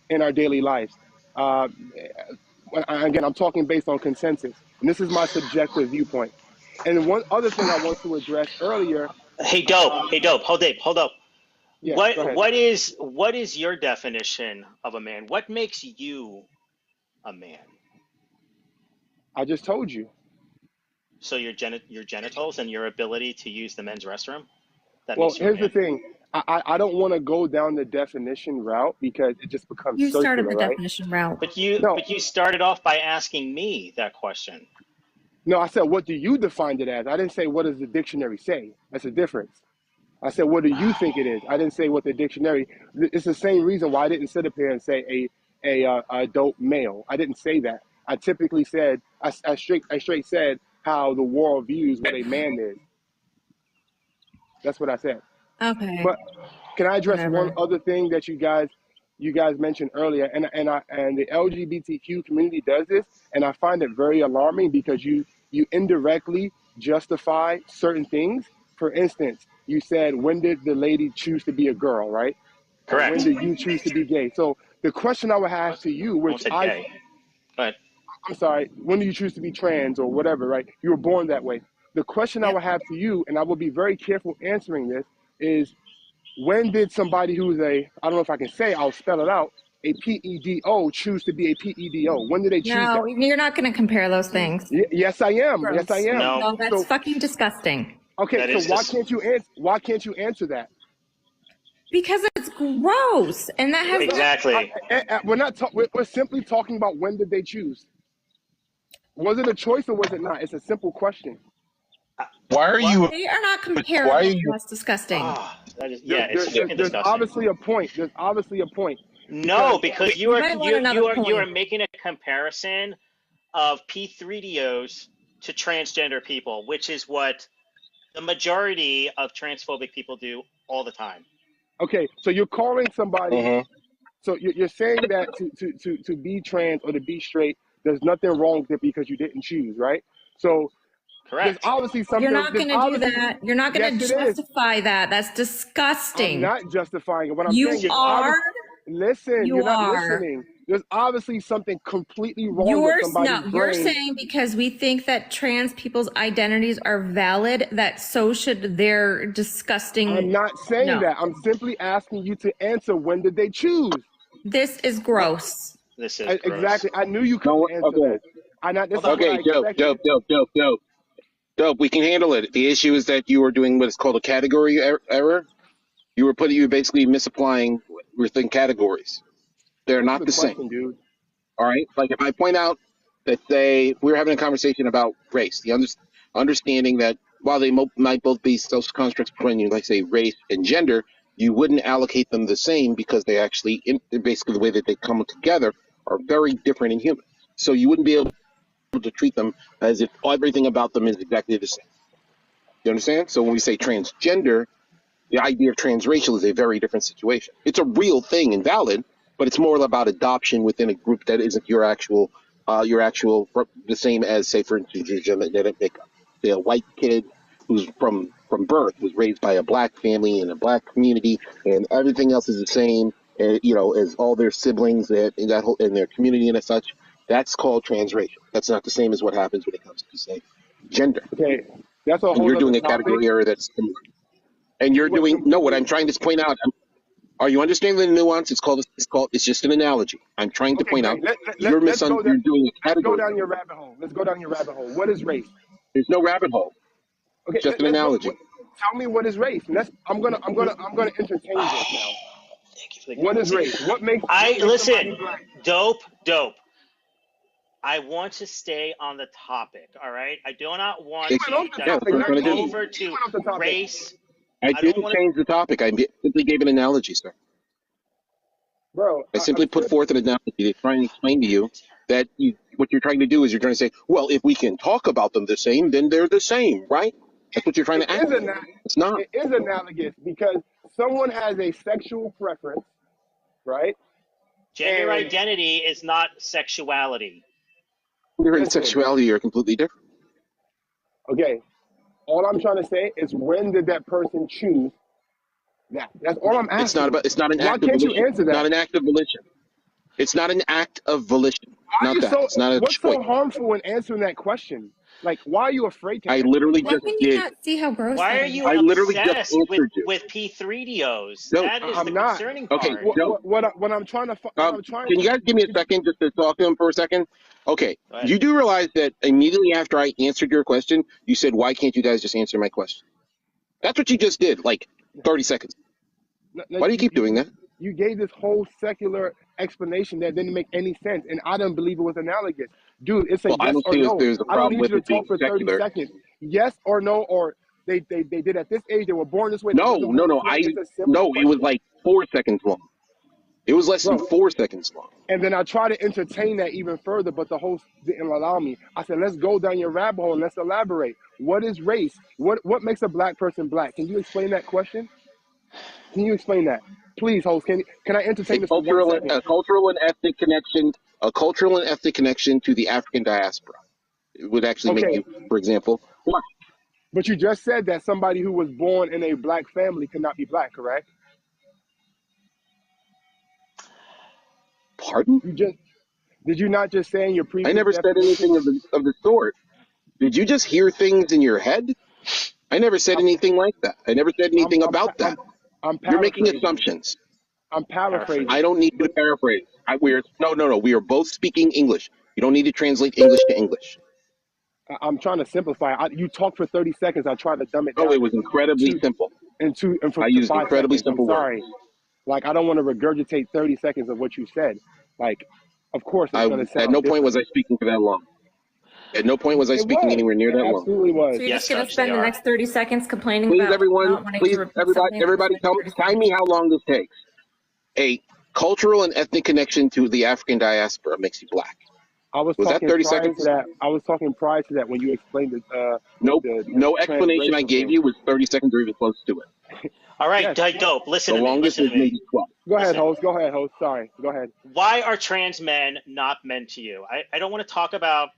in our daily lives. Again, I'm talking based on consensus, and this is my subjective viewpoint. And one other thing I want to address earlier. Hey, dope. Hold up. Yeah, what is your definition of a man? What makes you a man? I just told you. So your genitals and your ability to use the men's restroom? Well, here's the thing. I don't want to go down the definition route because it just becomes circular, started the right? definition route. But you started off by asking me that question. No, I said, what do you define it as? I didn't say, what does the dictionary say? That's a difference. I said, what do you think it is? I didn't say what the dictionary. It's the same reason why I didn't sit up here and say a adult male. I didn't say that. I typically said, I straight said how the world views what a man is. That's what I said. Okay. But can I address one other thing that you guys mentioned earlier? And the LGBTQ community does this, and I find it very alarming because you indirectly justify certain things. For instance, you said, when did the lady choose to be a girl, right? Correct. Or when did you choose to be gay? So the question I would have to you, which gay. But I'm sorry, when did you choose to be trans or whatever, right? You were born that way. the question I would have to you, and I will be very careful answering this, is when did somebody who's I don't know if I can say, I'll spell it out, a PEDO choose to be a PEDO? When did they choose No, that? you're not going to compare those things. Yes, I am. Gross. Yes, I am. No. No, that's So, fucking disgusting. okay, so why can't you answer that? Because it's gross, and that has Exactly. We're not. We're simply talking about when did they choose. Was it a choice or was it not? It's a simple question. Why are you? They are not comparable. Why are you? That's disgusting. That is, yeah, it's fucking There's disgusting. obviously a point. There's obviously a point. No, because you might want another you are point. making a comparison of P3DOs to transgender people, which is what the majority of transphobic people do all the time. Okay, so you're calling somebody. So you're saying that to be trans or to be straight, there's nothing wrong with it because you didn't choose, right? So there's Correct. obviously something. You're not there's going to do obviously- that. You're not going to Yes, it is. justify that. That's disgusting. I'm not justifying it. What I'm You saying is are. listen, You you're not are. listening. There's obviously something completely wrong with You're somebody's you're brain. saying because we think that trans people's identities are valid, that so should their disgusting. I'm not saying No. that. I'm simply asking you to answer when did they choose? This is gross. This is gross. Exactly. I knew you couldn't answer that. This is what I expected. Dope. We can handle it. The issue is that you were doing what is called a category error. You were basically misapplying within categories. They're not the same. Dude. All right. Like if I point out that we were having a conversation about race, the understanding that while they might both be social constructs between you, like say race and gender, you wouldn't allocate them the same because they actually, basically the way that they come together are very different in humans. So you wouldn't be able to treat them as if everything about them is exactly the same. You understand? So when we say transgender, the idea of transracial is a very different situation. It's a real thing and valid, but it's more about adoption within a group that isn't your actual, the same as, say, for instance, your genetic makeup. Say a white kid who's from birth was raised by a black family in a black community, and everything else is the same, as all their siblings in their community and such. That's called transracial. That's not the same as what happens when it comes to, say, gender. Okay, that's a whole. And you're doing a other topic. category error that's similar. And you're doing what I'm trying to point out. Are you understanding the nuance? It's just an analogy. I'm trying to point out you're doing a category. Let's go down your rabbit hole. What is race? There's no rabbit hole. Okay, just an analogy. Tell me what is race. And I'm gonna entertain this now. What is race? What makes listen, dope. I want to stay on the topic, all right? I do not want to divert over to race. I didn't change the topic. I simply gave an analogy, sir. Bro, I simply put forth an analogy to try and explain to you that what you're trying to do is you're trying to say, well, if we can talk about them the same, then they're the same, right? That's what you're trying to ask. It's not. It is analogous because someone has a sexual preference, right? Gender identity is not sexuality. Gender and sexuality are completely different. Okay. All I'm trying to say is when did that person choose that? That's all I'm asking. It's not an act of volition. You answer that? Not an act of volition. It's not an act of volition. It's not a what's choice. so harmful in answering that question? Like, why are you afraid to? I literally Why just can you did. not see how gross? Why that are is? you I literally just obsessed answered you. with P3DOs? No, That is I'm the not. concerning Okay, part. no. What I'm trying to. Can you guys give me a second just to talk to him for a second? Okay, you do realize that immediately after I answered your question, you said, why can't you guys just answer my question? That's what you just did, like 30 seconds. Why do you keep doing that? You gave this whole secular explanation that didn't make any sense, and I don't believe it was analogous. Dude, it's a yes or no. There's a I don't problem need with you it to talk for being 30 secular. seconds. Yes or no, or they did at this age, they were born this way. No. It was like 4 seconds long. It was less than 4 seconds long. And then I tried to entertain that even further, but the host didn't allow me. I said, let's go down your rabbit hole and let's elaborate. What is race? What makes a black person black? Can you explain that question? Can you explain that? Please, host, can I entertain this for 1 second? A cultural and ethnic connection to the African diaspora. It would actually make you, for example, black. But you just said that somebody who was born in a black family could not be black, correct? Pardon? Did you not just say in your previous? I never said anything of the sort. Did you just hear things in your head? I never said anything like that. I never said anything about that. I'm You're making paraphrasing. assumptions. I'm paraphrasing. I don't need you to paraphrase. No. We are both speaking English. You don't need to translate English to English. I'm trying to simplify. You talked for 30 seconds. I tried to dumb it down. Oh, it was incredibly simple. And I used incredibly seconds. simple I'm sorry. Like, I don't want to regurgitate 30 seconds of what you said. Like, of course, it's going to sound at no point different. was I speaking for that long. At no point was I speaking anywhere near that long. Absolutely was. So you're just going to spend the next 30 seconds complaining Please, about everyone, not wanting please, to repeat something? everybody, time me how long this takes. A cultural and ethnic connection to the African diaspora makes you black. Was that 30 seconds? I was talking prior to that when you explained it. No explanation I gave you was 30 seconds or even close to it. All right, dope. Listen the to me. longest Listen is to me. maybe 12. Go ahead, host. Sorry. Go ahead. Why are trans men not men to you? I don't want to talk about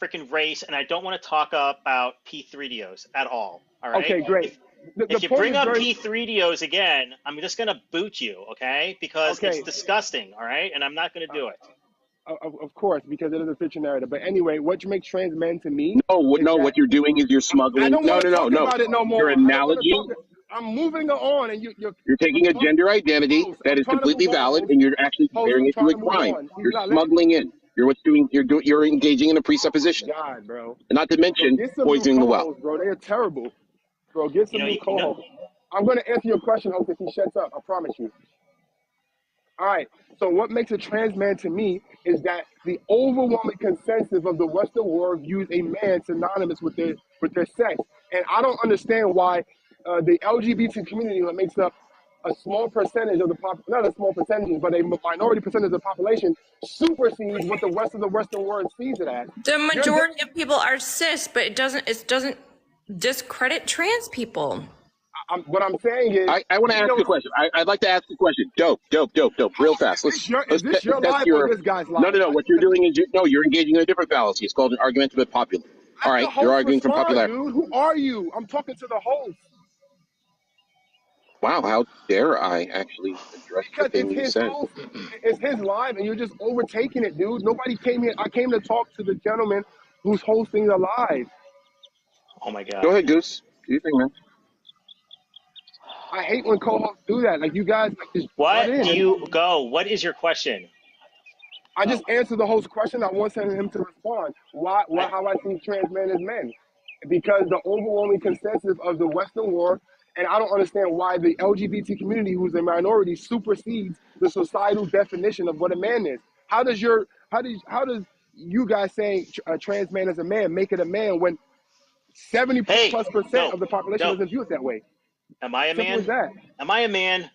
freaking race, and I don't want to talk about P3DOs at all. All right. Okay, great. If you bring up P3DOs again, I'm just gonna boot you, okay? Because it's disgusting. All right, and I'm not gonna do it. Of course, because it doesn't fit your narrative. But anyway, what makes trans men to me? What you're doing is you're smuggling. I don't want to talk about it no more. Your analogy. I'm moving on, and you're taking a gender identity that is completely valid, and you're actually comparing it to a crime. You're smuggling in. You're engaging in a presupposition. God, bro. And not to mention poisoning the well. Bro, they are terrible. Bro, get some new co-hosts. I'm going to answer your question, host, if he shuts up. I promise you. All right. So what makes a trans man to me is that the overwhelming consensus of the Western world views a man synonymous with their sex, and I don't understand why the LGBT community that makes up a small percentage of the not a small percentage, but a minority percentage of the population supersedes what the rest of the Western world sees it as. The majority of people are cis, but it doesn't discredit trans people. What I'm saying is, I want to ask a question. I'd like to ask a question. Dope. Real fast. Is this your life or this guy's life? No. What you're doing is you're engaging in a different fallacy. It's called an argumentative popular. All right, you're arguing from popularity. Dude, who are you? I'm talking to the host. Wow, how dare I actually address the thing you said? It's his live, and you're just overtaking it, dude. Nobody came here. I came to talk to the gentleman who's hosting the live. Oh my God. Go ahead, Goose. Do you think, man? I hate when co-hosts do that. Like, you guys just What is your question? I just answered the host's question. I want him to respond. How I see trans men as men. Because the overwhelming consensus of the Western world, and I don't understand why the LGBT community, who's a minority, supersedes the societal definition of what a man is. How does you guys saying a trans man is a man make it a man when 70+% of the population doesn't view it that way? Am I a Simple man? as that. Am I a man?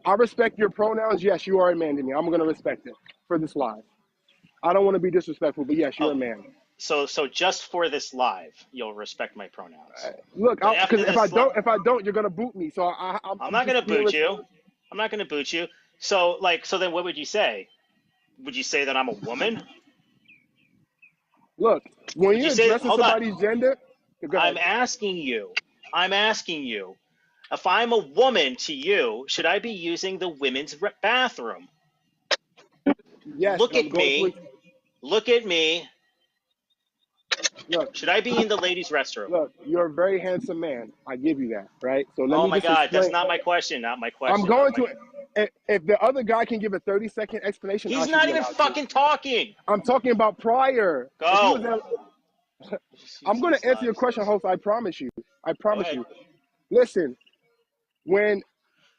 I respect your pronouns. Yes, you are a man to me. I'm going to respect it for this live. I don't want to be disrespectful, but yes, you're a man. So just for this live, you'll respect my pronouns. Look, because if I don't, you're going to boot me. So I'm not going to boot you. I'm not going to boot you. So then what would you say? Would you say that I'm a woman? Look, when you're addressing somebody's gender, I'm asking you. If I'm a woman to you, should I be using the women's bathroom? Yes. Look at me. Look, should I be in the ladies' restroom? Look, you're a very handsome man. I give you that, right? So let me my God, explain. that's not my question. Not my question. I'm going to. If the other guy can give a 30-second explanation, he's not even fucking talking. I'm talking about prior. Go. I'm going to answer your question, host. I promise you. Listen, when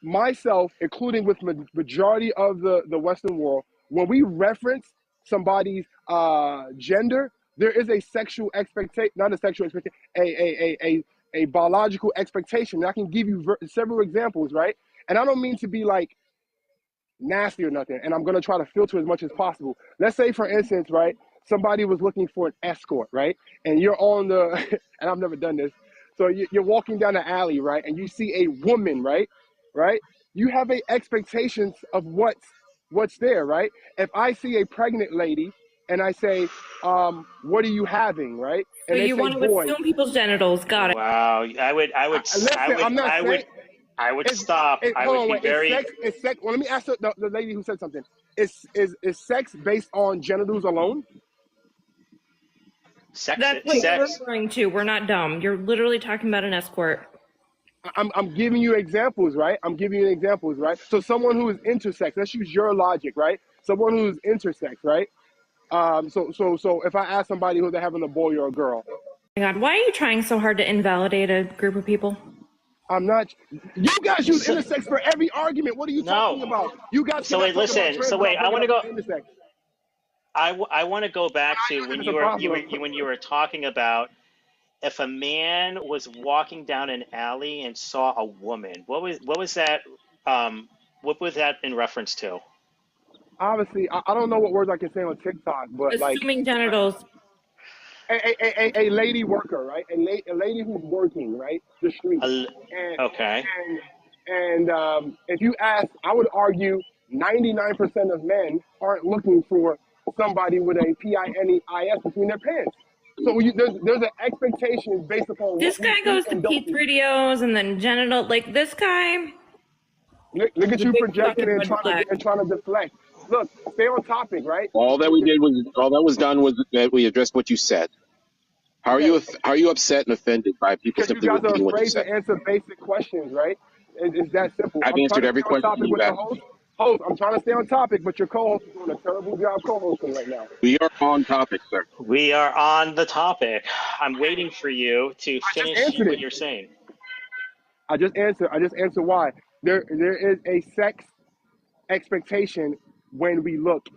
myself, including with majority of the Western world, when we reference somebody's gender, there is a sexual expectation, not a sexual expectation, a biological expectation. And I can give you several examples, right? And I don't mean to be like nasty or nothing, and I'm going to try to filter as much as possible. Let's say, for instance, right, somebody was looking for an escort, right? And you're on the, and I've never done this, so you're walking down the alley, right? And you see a woman, right? You have a expectations of what's there, right? If I see a pregnant lady and I say, what are you having, right? And so you want to assume people's genitals. Got it. Wow. I would stop. I would be very. Well, let me ask the lady who said something. Is sex based on genitals alone? Sex. That's what you're Sex. referring to. We're not dumb. You're literally talking about an escort. I'm giving you examples, right? I'm giving you examples, right? So someone who is intersex, let's use your logic, right? Someone who's intersex, right? So if I ask somebody who they're having a boy or a girl, Oh my God, why are you trying so hard to invalidate a group of people? I'm not. You guys use intersex for every argument. What are you talking about? You guys. So wait, listen. So wait, I want to go. Intersex. I want to go back to when you were talking about if a man was walking down an alley and saw a woman. What was that? What was that in reference to? Obviously, I don't know what words I can say on TikTok, but Assuming genitals. A lady worker, right? A lady who's working, right? The street. Okay. And if you ask, I would argue 99% of men aren't looking for somebody with a PINEIS between their pants. So there's an expectation based upon This guy goes to P3DOs and then genital. Like this guy. Look at you projecting and trying to deflect. Look, stay on topic, right? All that was done was that we addressed what you said. How are you upset and offended by people simply repeating what you said? Because you guys are afraid to answer basic questions, right? It's that simple. I've answered every question you asked. Host, I'm trying to stay on topic, but your co-host is doing a terrible job co-hosting right now. We are on topic, sir. We are on the topic. I'm waiting for you to finish what you're saying. I just answered why. There is a sex expectation when we look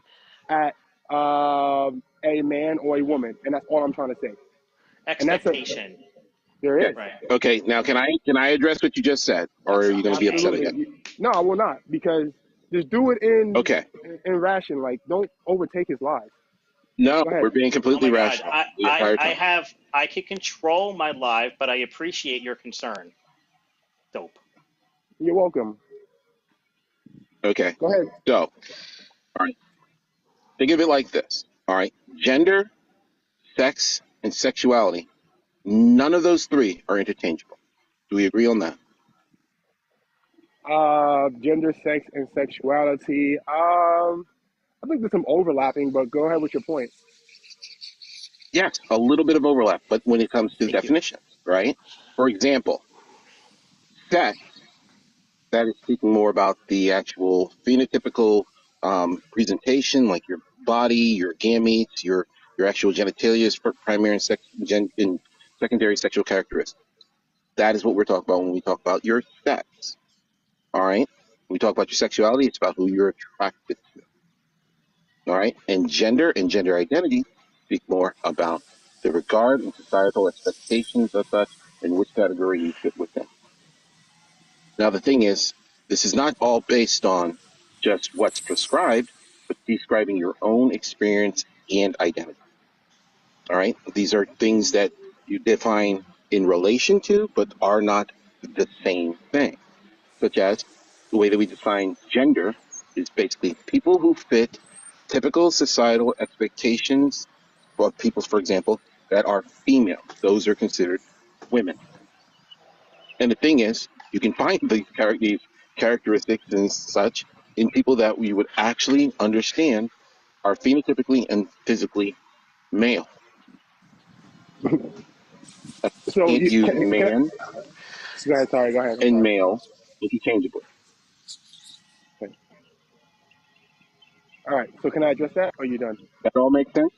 at a man or a woman, and that's all I'm trying to say. Expectation. There is. Right. Okay, now can I address what you just said, or are you going to be upset again? No, I will not, because just do it in ration. Like, don't overtake his lives. No, we're being completely rational. I can control my life, but I appreciate your concern. Dope. You're welcome. Okay. Go ahead. So, all right. Think of it like this. All right. Gender, sex, and sexuality. None of those three are interchangeable. Do we agree on that? Gender, sex, and sexuality. I think there's some overlapping, but go ahead with your point. Yes, a little bit of overlap, but when it comes to definitions, right? For example, sex, that is speaking more about the actual phenotypical presentation, like your body, your gametes, your actual genitalia, primary and secondary sexual characteristics. That is what we're talking about when we talk about your sex. All right? When we talk about your sexuality, it's about who you're attracted to. All right? And gender identity speak more about the regard and societal expectations of such and which category you fit within. Now, the thing is, this is not all based on just what's prescribed, but describing your own experience and identity. All right? These are things that you define in relation to, but are not the same thing. Such as the way that we define gender is basically people who fit typical societal expectations of people, for example, that are female. Those are considered women. And the thing is, you can find these characteristics and such in people that we would actually understand are phenotypically and physically male. So man go ahead. And male interchangeably. Okay. All right. So can I address that, or are you done? That all makes sense?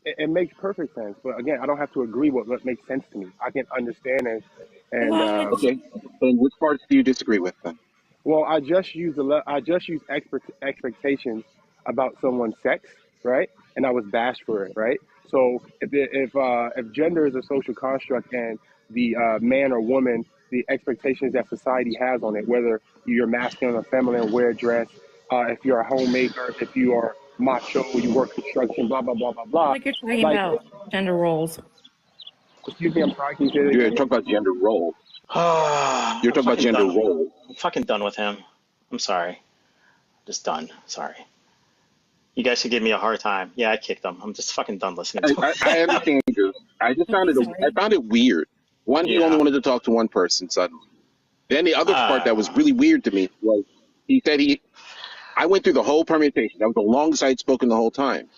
It makes perfect sense, but again, I don't have to agree with what makes sense to me. I can understand it. And okay. And which parts do you disagree with then? Well, I just use expectations about someone's sex, right? And I was bashed for it, right? So if gender is a social construct and the man or woman, the expectations that society has on it, whether you're masculine or feminine, wear a dress, if you're a homemaker, if you are macho, you work construction, blah blah blah blah blah. Like you're talking about gender roles. Excuse me, I'm talking to You're talking about gender roles. You're talking about gender roles. I'm fucking done with him. I'm sorry. Just done. Sorry. You guys should give me a hard time. Yeah, I kicked him. I'm just fucking done listening to him. I understand you. I just found it weird. One, he only wanted to talk to one person suddenly. Then the other part that was really weird to me was he said I went through the whole permutation. That was the longest I had spoken the whole time.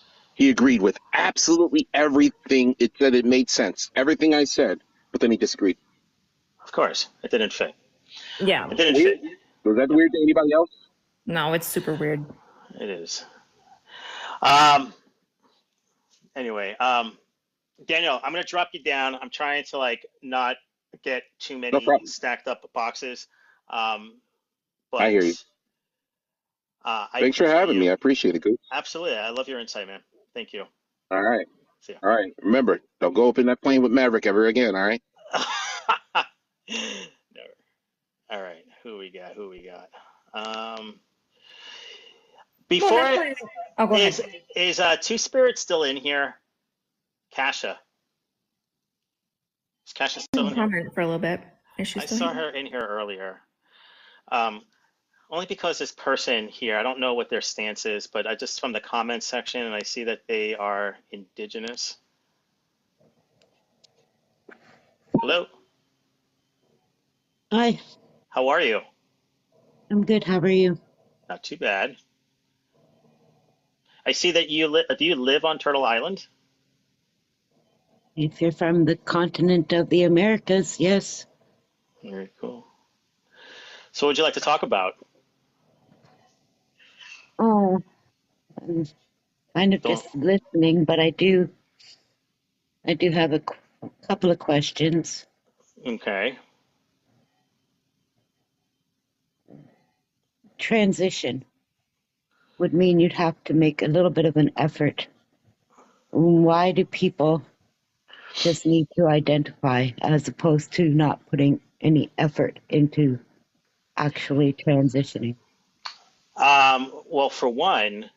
He agreed with absolutely everything. It said it made sense. Everything I said, but then he disagreed. Of course, it didn't fit. Yeah. It didn't fit. Was that weird to anybody else? No, it's super weird. It is. Anyway, Daniel, I'm gonna drop you down. I'm trying to like not get too No many problem. stacked up boxes. But I hear you. I Thanks for appreciate having you. me. I appreciate it, Goose. Absolutely. I love your insight, man. Thank you. All right. See ya. All right. Remember, don't go up in that plane with Maverick ever again. All right. Never. All right. Who we got? Before Well, that's fine. Oh, go ahead. is Two Spirits still in here? Kasha. Is Kasha still in here? Comment for a little bit. Is she I still saw here? her in here earlier. Only because this person here, I don't know what their stance is, but I just from the comments section, and I see that they are indigenous. Hello. Hi, How are you? I'm good. How are you? Not too bad. I see that do you live on Turtle Island? If you're from the continent of the Americas, yes. Very cool. So what would you like to talk about? Oh, I'm kind of just listening, but I do have a couple of questions. Okay. Transition would mean you'd have to make a little bit of an effort. Why do people just need to identify as opposed to not putting any effort into actually transitioning? Well, for one,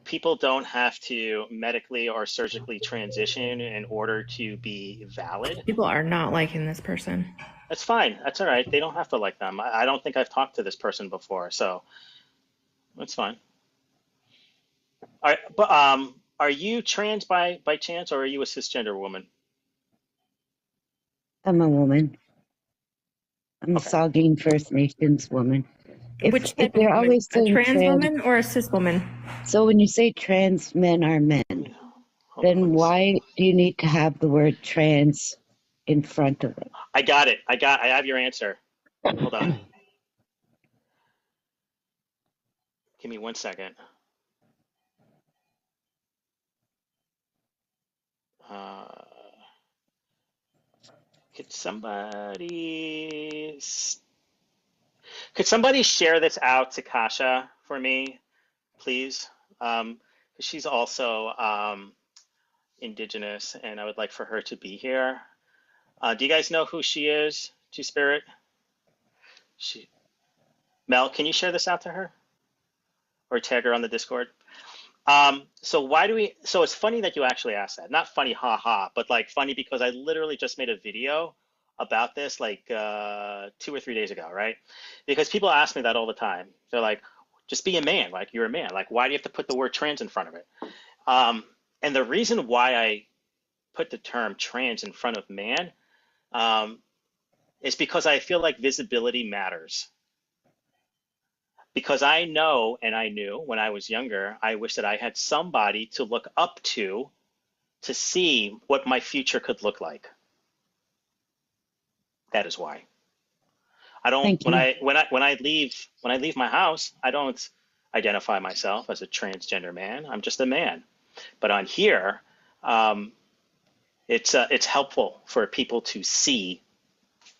people don't have to medically or surgically transition in order to be valid. People are not liking this person. That's fine. That's all right. They don't have to like them. I don't think I've talked to this person before, so that's fine. All right, but are you trans by chance, or are you a cisgender woman? I'm a woman. I'm a Okay. Saugeen First Nations woman. Which If type of they're woman? always A saying trans woman or a cis woman? so when you say trans men are men, Hold on, let then me see. why do you need to have the word trans in front of it? I got it. I have your answer. Hold on. Give me 1 second. Could somebody share this out to Kasha for me, please? Because she's also indigenous, and I would like for her to be here. Do you guys know who she is? Two Spirit. Mel, can you share this out to her, or tag her on the Discord? So it's funny that you actually asked that. Not funny, haha, but like funny because I literally just made a video about this like 2 or 3 days ago, right? Because people ask me that all the time. They're like, just be a man, like you're a man. Like, why do you have to put the word trans in front of it? And the reason why I put the term trans in front of man is because I feel like visibility matters. Because I know, and I knew when I was younger, I wish that I had somebody to look up to see what my future could look like. That is why. I don't, when I leave my house, I don't identify myself as a transgender man. I'm just a man. But on here, it's helpful for people to see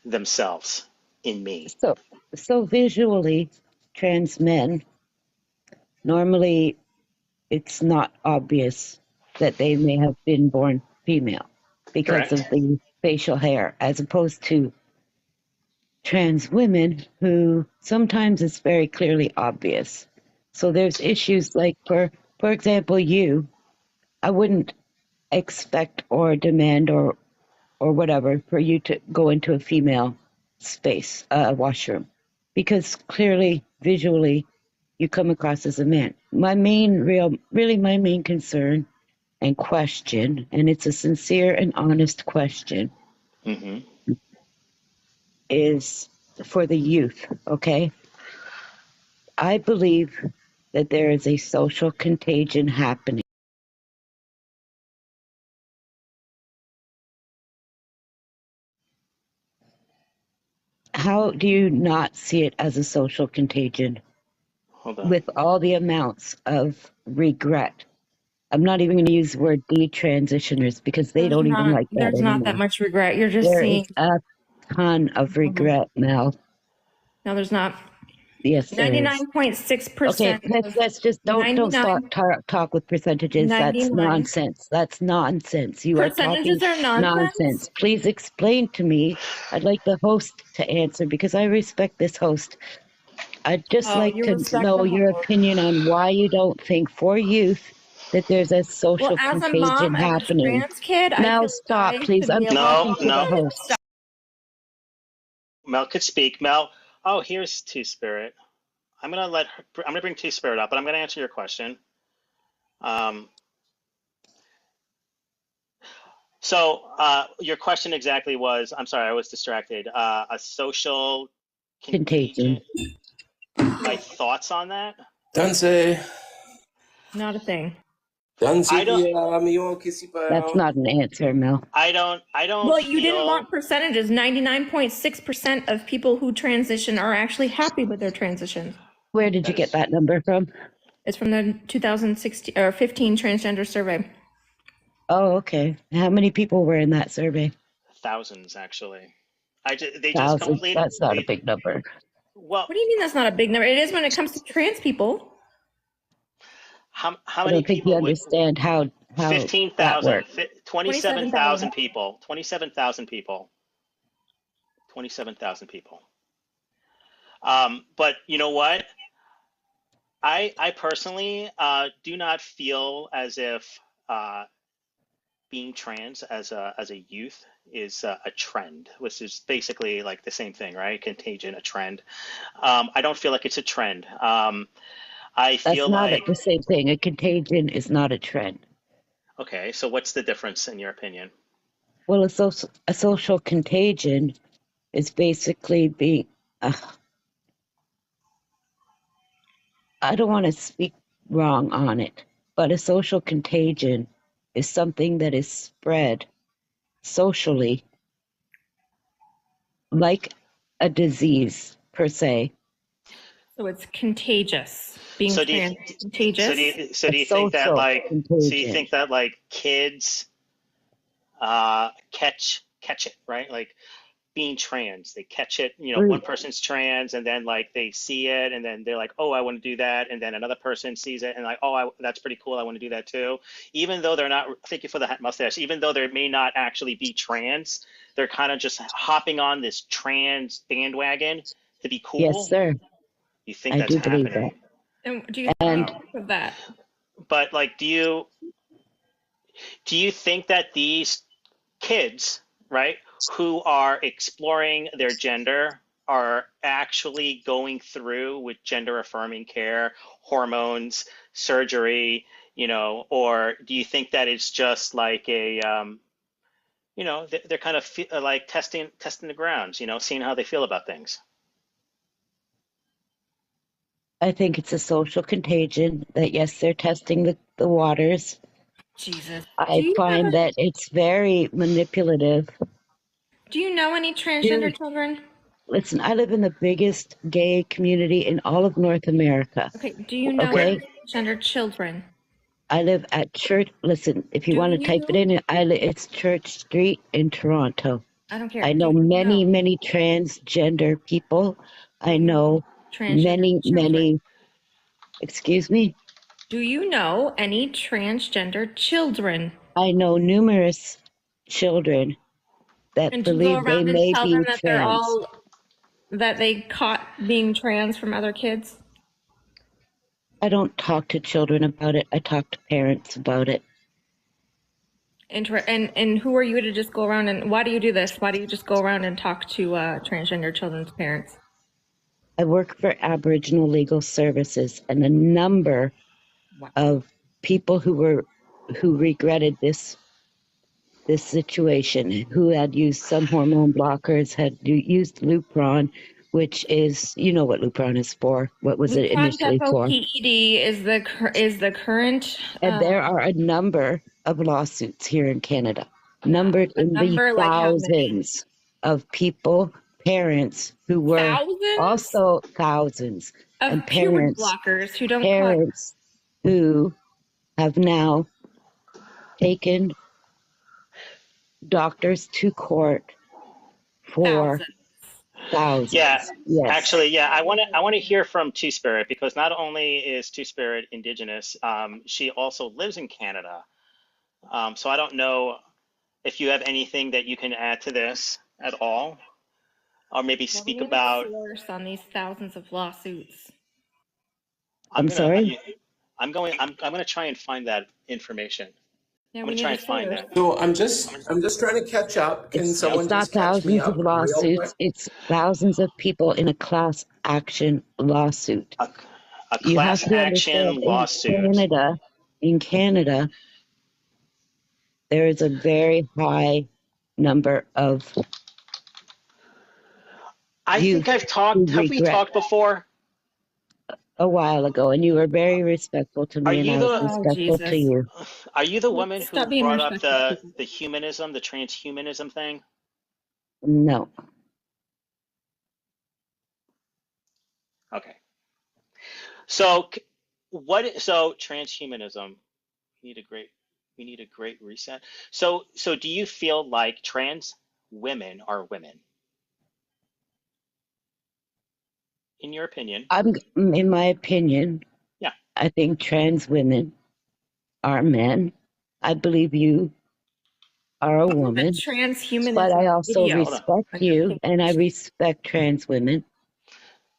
themselves in me. So visually, trans men, normally it's not obvious that they may have been born female because of the facial hair, as opposed to trans women who sometimes it's very clearly obvious. So there's issues like, for example, I wouldn't expect or demand or whatever for you to go into a female space, washroom, because clearly, visually, you come across as a man. My main concern and question, and it's a sincere and honest question, is for the youth, okay? I believe that there is a social contagion happening how do you not see it as a social contagion Hold on. with all the amounts of regret? I'm not even going to use the word detransitioners because they don't even like that There's not that anymore. much regret. You're just There is seeing. a ton of regret, Mel. No, there's not. Yes, there is. 99.6%. Okay, let's just don't start talk with percentages. That's 99. nonsense. That's nonsense. You are talking Percentages are nonsense? Please explain to me. I'd like the host to answer because I respect this host. I'd just Oh, like you to respect know the your host. opinion on why you don't think for youth that there's a social Well, as a contagion mom of a happening. trans kid, I Now feel stop, like I please. should I'm be able talking No, to the no. host. Mel could speak. Mel. Oh, here's Two Spirit. I'm gonna bring Two Spirit up, but I'm gonna answer your question. So your question exactly was, I'm sorry, I was distracted. A social Contagion. My thoughts on that? Danse. Not a thing. Danse I don't- That's not an answer, Mel. I don't Well, you didn't feel- want percentages. 99.6% of people who transition are actually happy with their transition. Where did you get that number from? It's from the 2016 or 15 transgender survey. Oh, okay. How many people were in that survey? Thousands, actually. They just Thousands. completed. That's not a big number. Well, what do you mean that's not a big number? It is when it comes to trans people. How I many don't think people you would understand how that 15,000, works. 27,000 people. 27,000 people. 27,000 people. But you know what? I personally do not feel as if being trans as a youth is a trend, which is basically like the same thing, right? Contagion, a trend. I don't feel like it's a trend. I feel That's not like the same thing. A contagion is not a trend. okay. So what's the difference in your opinion? Well, a social contagion is basically being. I don't want to speak wrong on it, but a social contagion is something that is spread socially, like a disease per se. So it's contagious. Being So do you- trans is contagious. So do you think that social like contagion. kids catch it, right? Like being trans, they catch it, one person's trans and then like they see it and then they're like, oh, I want to do that. And then another person sees it and like, oh, that's pretty cool. I want to do that too. Even though they're not, thank you for the mustache, even though they may not actually be trans, they're kind of just hopping on this trans bandwagon to be cool. Yes, sir. You think I that's do believe happening? And do you And think of that? But like, do you think that these kids, right, who are exploring their gender are actually going through with gender affirming care, hormones, surgery, or do you think that it's just like a, they're kind of like testing the grounds, seeing how they feel about things? I think it's a social contagion that, yes, they're testing the waters. Jesus. I find that it's very manipulative. Do you know any transgender children? Listen, I live in the biggest gay community in all of North America. Okay. Do you know any transgender children? I live at Church. Listen, if you want to type it in, it's Church Street in Toronto. I don't care. I know many transgender people. I know many. Excuse me? Do you know any transgender children? I know numerous children that believe they may be trans. That they caught being trans from other kids? I don't talk to children about it. I talk to parents about it. And who are you to just go around and why do you do this? Why do you just go around and talk to transgender children's parents? I work for Aboriginal Legal Services, and a number of people who regretted this situation, who had used some hormone blockers, had used Lupron, which is, you know what Lupron is for. What was it initially for? FOPED is the current. And there are a number of lawsuits here in Canada, numbered in the thousands of people, parents who were Thousands also thousands, of and puberty parents blockers who don't cut. parents who have now taken doctors to court for thousands. Yeah, Yes. actually, yeah, I want to hear from Two Spirit, because not only is Two Spirit Indigenous, she also lives in Canada. So I don't know if you have anything that you can add to this at all, or maybe Well, speak we need about. a source on these thousands of lawsuits. I'm sorry? I'm going to try and find that information. Yeah, I'm we going to need try a and find source. that. So I'm just trying to catch up. Can someone It's not just catch me thousands of up real quick? lawsuits. It's thousands of people in a class action lawsuit. A You have class to action understand lawsuit. in Canada, there is a very high number of I think I've talked. Have we regret talked before? a while ago, and you were very respectful to Are me, and you I was the respectful to you. Are you the woman who Stop being brought up respectful. the humanism, the transhumanism thing? No. Okay. So so transhumanism, we need a great reset. So do you feel like trans women are women? In your opinion? In my opinion, Yeah. I think trans women are men. I believe you are a woman, Transhumanism but I also video. respect you, and I respect trans women,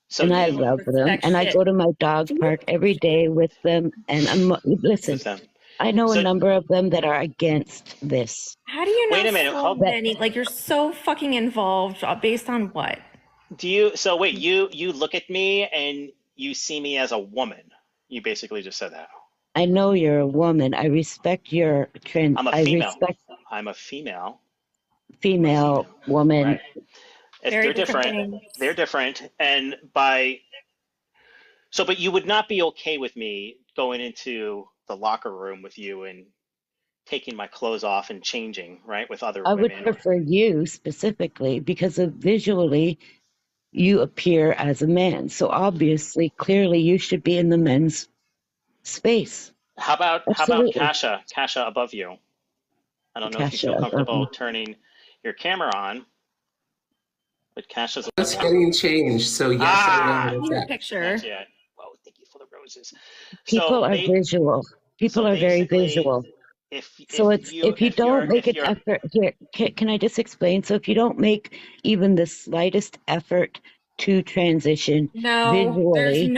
So and I you love them, respect and I shit. go to my dog park every day with them, and listen, I know a So- number of them that are against this. How do you know Wait a minute, so hold- many? Like, you're so fucking involved based on what? do you so wait, you look at me and you see me as a woman. You basically just said that. I know you're a woman. I respect your trans. I'm a I female. respect I'm a female. female woman. Right. If Very they're different different, things. they're different. And but you would not be okay with me going into the locker room with you and taking my clothes off and changing, right, with other I women. would prefer you specifically because of visually you appear as a man. So obviously, clearly you should be in the men's space. How about Absolutely. Kasha above you? I don't know if you Kasha feel above comfortable me. turning your camera on, but Kasha's It's above you. getting changed, so yes, I will. Your attack. picture. Not yet. Well, thank you for the roses. People are visual. People are very basically, visual. If So if you don't make an effort here, can I just explain? So if you don't make even the slightest effort to transition No, visually,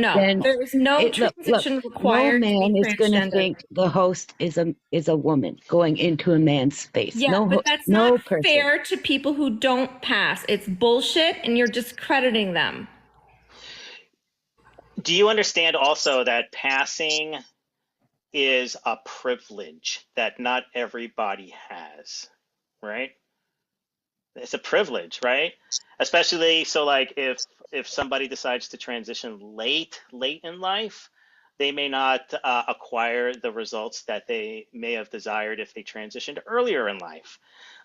then there's no transition required. No man is going to think the host is a woman going into a man's space. Yeah, no, but that's no not person. fair to people who don't pass. It's bullshit, and you're discrediting them. Do you understand also that passing is a privilege that not everybody has, right? It's a privilege, right? Especially so, like if somebody decides to transition late in life, they may not acquire the results that they may have desired if they transitioned earlier in life.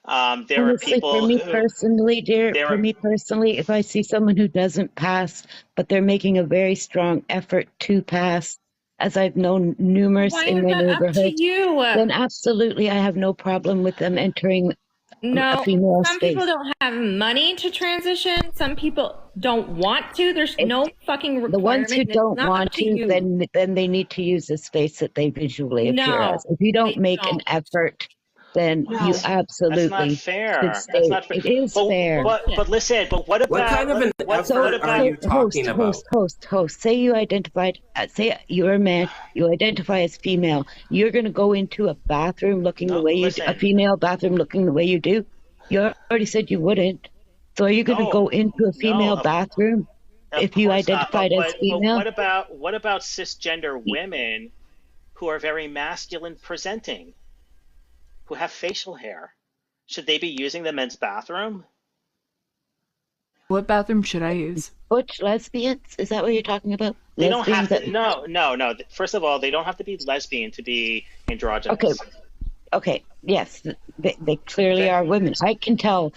There are Honestly, people for me who, personally, dear, there for are- me personally, if I see someone who doesn't pass, but they're making a very strong effort to pass, as I've known numerous Why in is my that up to neighborhood, you? then absolutely I have no problem with them entering No, a female some space. people don't have money to transition. Some people don't want to. There's no fucking requirement. The ones who It's don't not up want to, you. then they need to use the space that they visually appear No, as. If you don't they make an don't. effort, then No. you that's absolutely not fair. should That's stay. not fair. It is fair. But listen, but what about What kind of an effort are you talking about? Host. Say you identified, say you're a man, you identify as female. You're going to go into a bathroom looking the way you do, a female bathroom looking the way you do. You already said you wouldn't. So are you going to go into a female bathroom if you course not. identified as But female? what about cisgender women who are very masculine presenting, who have facial hair? Should they be using the men's bathroom? What bathroom should I use? Butch lesbians? Is that what you're talking about? They don't have Lesbians to. No. First of all, they don't have to be lesbian to be androgynous. Okay. Yes, they clearly are women. I can tell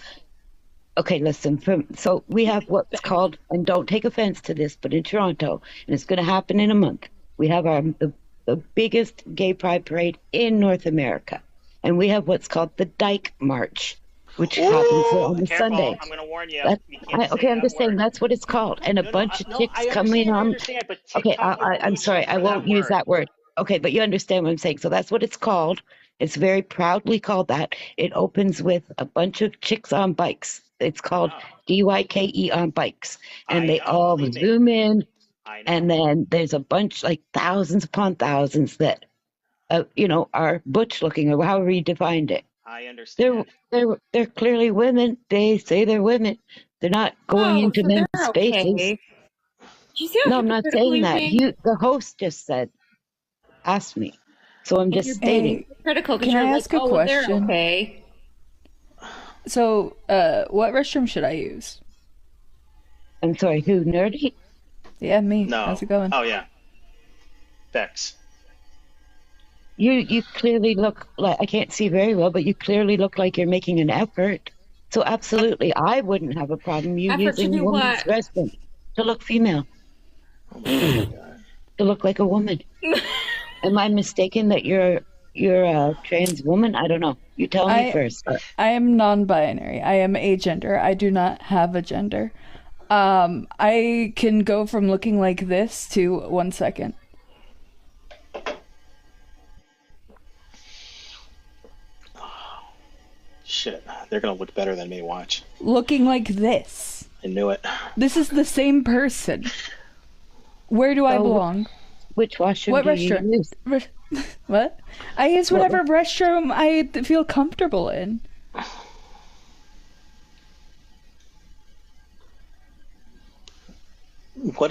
Okay, listen. So we have what's called, and don't take offense to this, but in Toronto, and it's going to happen in a month. We have the biggest gay pride parade in North America, and we have what's called the Dyke March, which happens on the Careful, Sunday. I'm going to warn you. That, You can't say okay, I'm that just saying word. that's what it's called, and a bunch of chicks I coming on. understand, but Okay, TikTok I'm sorry, I won't use that word. Okay, but you understand what I'm saying. So that's what it's called. It's very proudly called that. It opens with a bunch of chicks on bikes. It's called DYKE on bikes, and they all zoom in. And then there's a bunch, like thousands upon thousands, that are butch looking, or however you defined it. I understand. They're clearly women. They say they're women. They're not going into so men's they're spaces. okay. You see how No, I'm not hypocritical saying you're that. being? The host just asked me. So I'm just stating. Critical because Can you're I like, ask a oh, well, they're question? okay. So, what restroom should I use? I'm sorry, who, Nerdy? Yeah, me. No. How's it going? Oh, yeah. Bex. You clearly look like, I can't see very well, but you clearly look like you're making an effort. So absolutely, I wouldn't have a problem you Effort to using do woman's what? restroom to look female, to look like a woman. Am I mistaken that you're a trans woman? I don't know. You tell me first. I am non-binary. I am agender. I do not have a gender. I can go from looking like this to 1 second. Shit. They're going to look better than me. Watch. Looking like this. I knew it. This is the same person. Where do I So, belong? Which washroom What do you restroom? use? What? I use whatever restroom I feel comfortable in.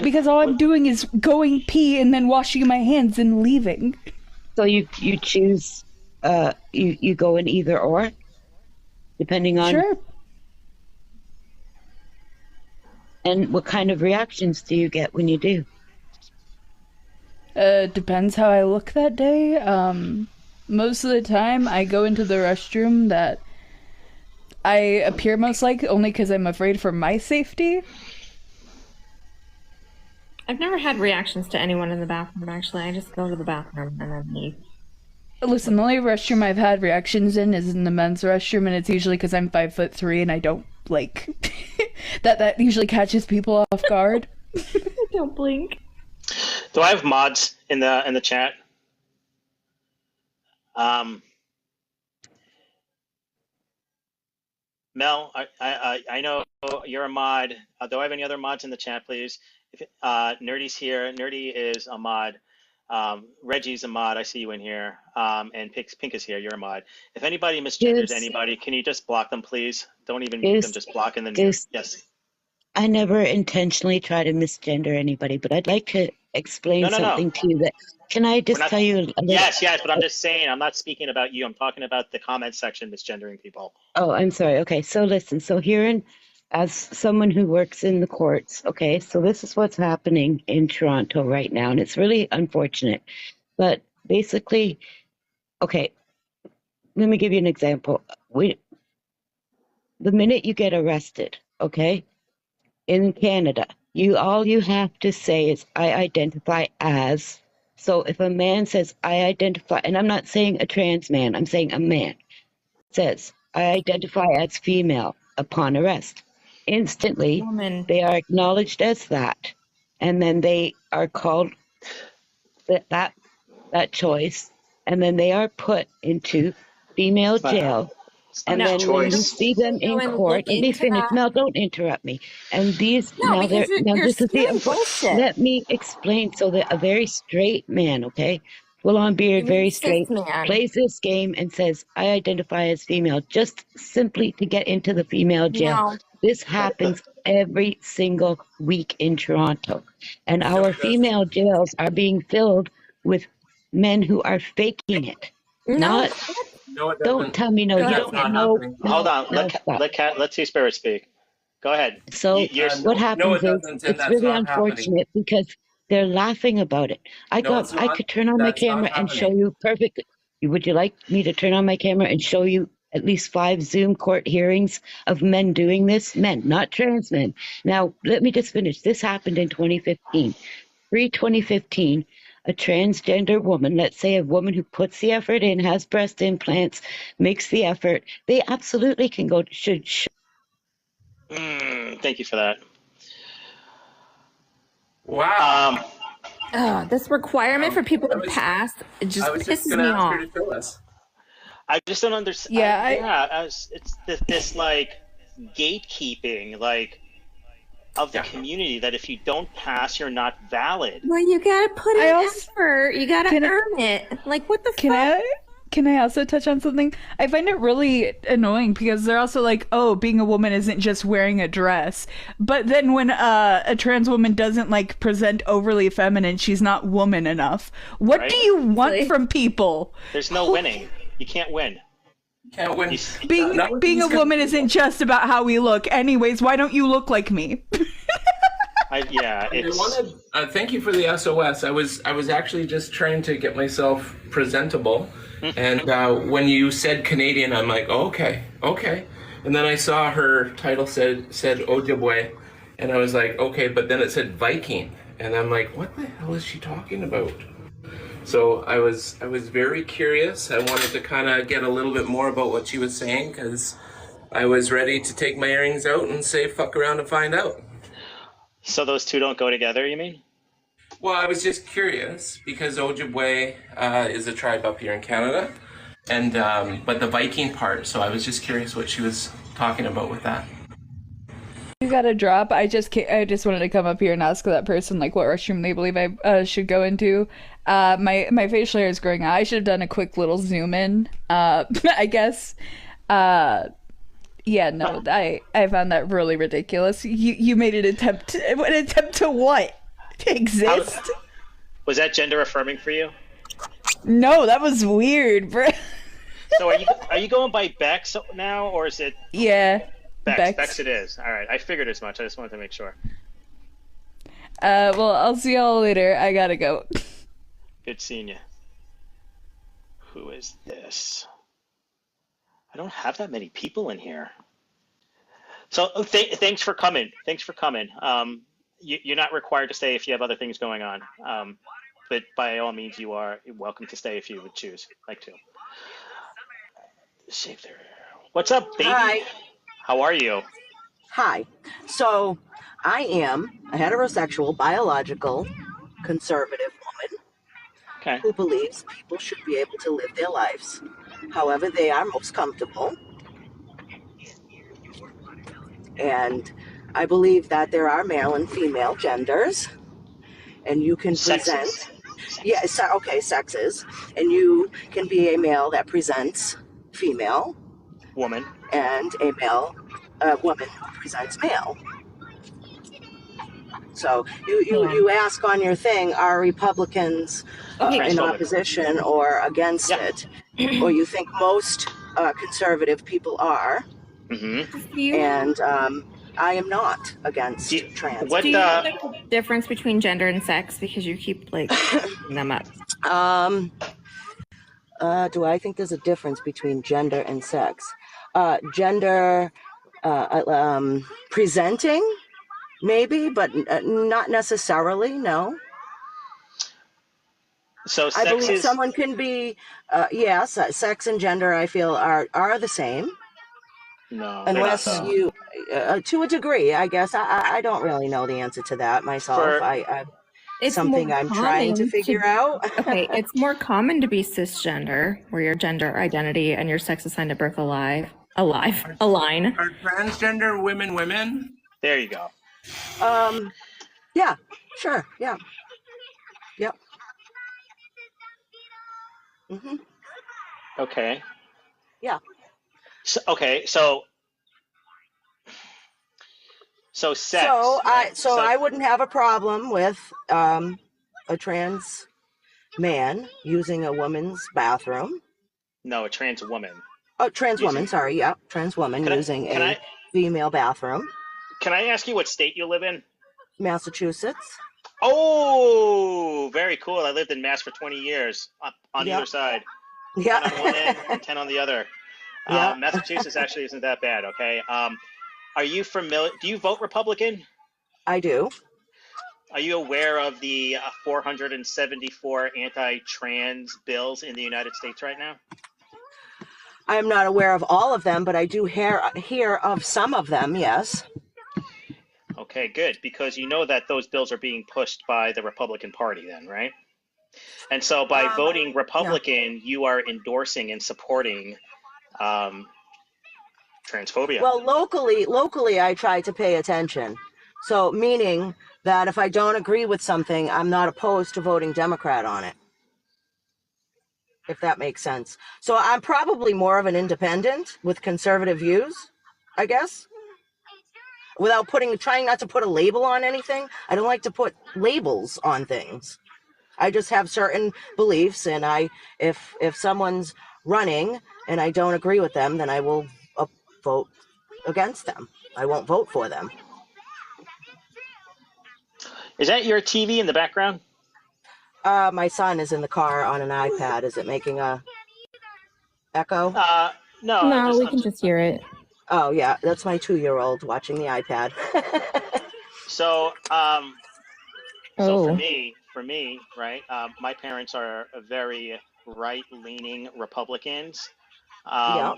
Because all I'm doing is going pee and then washing my hands and leaving. So you choose, you go in either or, depending on. Sure. And what kind of reactions do you get when you do? Depends how I look that day. Most of the time I go into the restroom that I appear most like, only because I'm afraid for my safety. I've never had reactions to anyone in the bathroom, actually. I just go to the bathroom and then leave. Listen, the only restroom I've had reactions in is in the men's restroom, and it's usually because I'm 5'3" and I don't like that usually catches people off guard. Don't blink. Do I have mods in the chat? Mel, I know you're a mod. Do I have any other mods in the chat, please? If Nerdy's here. Nerdy is a mod. Reggie's a mod. I see you in here. And Pink is here. You're a mod. If anybody misgenders anybody, can you just block them, please? Don't even mute them. Just block and then yes. I never intentionally try to misgender anybody, but I'd like to explain something to you. That can I just tell you? Yes, but I'm just saying. I'm not speaking about you. I'm talking about the comment section misgendering people. Oh, I'm sorry. Okay, so listen. So here, as someone who works in the courts, okay, so this is what's happening in Toronto right now, and it's really unfortunate. But basically, okay, let me give you an example. The minute you get arrested, okay, in Canada, all you have to say is, I identify as. So if a man says, I identify, and I'm not saying a trans man, I'm saying a man says, I identify as female upon arrest. Instantly, they are acknowledged as that, and then they are called that choice, and then they are put into female jail. And then when you see them in court, let me finish. Mel, don't interrupt me. And these No, because you're spewing bullshit. Let me explain. So that a very straight man, okay, full on beard, very straight, plays this game and says, I identify as female, just simply to get into the female jail. No. This happens every single week in Toronto. And our female jails are being filled with men who are faking it. Not. No, Don't tell me no. You don't know. Hold on. Let Two Spirit speak. Go ahead. So what happens is it's really unfortunate because they're laughing about it. I could turn on my camera and show you perfectly. Would you like me to turn on my camera and show you at least 5 Zoom court hearings of men doing this. Men, not trans men. Now, let me just finish. This happened in 2015. Pre-2015, a transgender woman, let's say a woman who puts the effort in, has breast implants, makes the effort, they absolutely can go, should. Thank you for that. Wow. This requirement for people to pass, it just I was just pisses going me to ask off. her to show us. I just don't understand. It's this like gatekeeping, like of the community that if you don't pass, you're not valid. Well, you gotta put in effort. You gotta earn it. Like, what the fuck? Can I also touch on something? I find it really annoying because they're also like, oh, being a woman isn't just wearing a dress. But then when a trans woman doesn't like present overly feminine, she's not woman enough. What Right? do you want from people? There's no winning. You can't win. Can't win. Being a woman isn't just about how we look. Anyways, why don't you look like me? Thank you for the SOS. I was actually just trying to get myself presentable, and when you said Canadian, I'm like, oh, okay. And then I saw her title said Ojibwe, and I was like, okay, but then it said Viking, and I'm like, what the hell is she talking about? So I was very curious. I wanted to kind of get a little bit more about what she was saying because I was ready to take my earrings out and say fuck around and find out. So those two don't go together, you mean? Well, I was just curious because Ojibwe is a tribe up here in Canada, and but the Viking part. So I was just curious what she was talking about with that. You got a drop. I just wanted to come up here and ask that person like what restroom they believe I should go into. My facial hair is growing out. I should have done a quick little zoom in. I guess. Yeah, no, I found that really ridiculous. You made an attempt to what? To exist? Was that gender affirming for you? No, that was weird, bro. So are you going by Bex now, or is it? Yeah, Bex it is. All right, I figured as much. I just wanted to make sure. Well, I'll see y'all later. I gotta go. Good seeing you. Who is this? I don't have that many people in here. So thanks for coming. You're not required to stay if you have other things going on. But by all means, you are welcome to stay if you would choose like to. Save there. What's up, baby? Hi. How are you? Hi. So I am a heterosexual, biological, conservative woman who believes people should be able to live their lives however they are most comfortable. And I believe that there are male and female genders, and you can present. Sexes. And you can be a male that presents female. Woman. And a woman who presents male. So you ask on your thing, are Republicans in opposition or against it? Or you think most conservative people are. Mm-hmm. And I am not against trans. Do you know the difference between gender and sex? Because you keep like mixing them up. Do I think there's a difference between gender and sex? Gender presenting, maybe, but not necessarily. No. So I believe someone can be, yes, sex and gender. I feel are the same. No, unless you, to a degree, I guess. I don't really know the answer to that myself. It's something I'm trying to figure out. Okay, it's more common to be cisgender, where your gender identity and your sex assigned at birth align. Are transgender women? There you go. Yeah, sure, yeah, yep. Mm-hmm. Okay. Yeah. So sex. So I wouldn't have a problem with a trans man using a woman's bathroom. No, a trans woman. Oh, trans woman. Sorry, yeah, trans woman using a female bathroom. Can I ask you what state you live in? Massachusetts. Oh, very cool. I lived in Mass for 20 years on either side. Yeah. 10 on one end, 10 on the other. Yeah. Massachusetts actually isn't that bad. Okay. Are you familiar? Do you vote Republican? I do. Are you aware of the 474 anti-trans bills in the United States right now? I am not aware of all of them, but I do hear of some of them, yes. Okay, good, because you know that those bills are being pushed by the Republican Party then, right? And so by voting Republican, you are endorsing and supporting transphobia. Well, locally, I try to pay attention. So meaning that if I don't agree with something, I'm not opposed to voting Democrat on it, if that makes sense. So I'm probably more of an independent with conservative views, I guess. Without trying not to put a label on anything. I don't like to put labels on things. I just have certain beliefs, and if someone's running and I don't agree with them, then I will vote against them. I won't vote for them. Is that your TV in the background? My son is in the car on an iPad. Is it making a echo? No, we can just hear it. Oh yeah, that's my 2-year-old watching the iPad. So, so for me, right? My parents are very right-leaning Republicans. Yeah.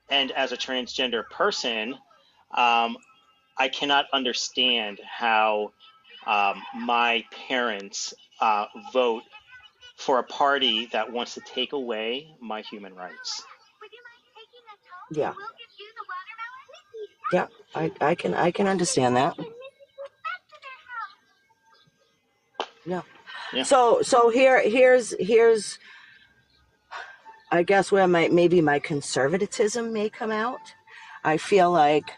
And as a transgender person, I cannot understand how my parents vote for a party that wants to take away my human rights. Yeah. Yeah, I can understand that. Yeah. So here's I guess where maybe my conservatism may come out. I feel like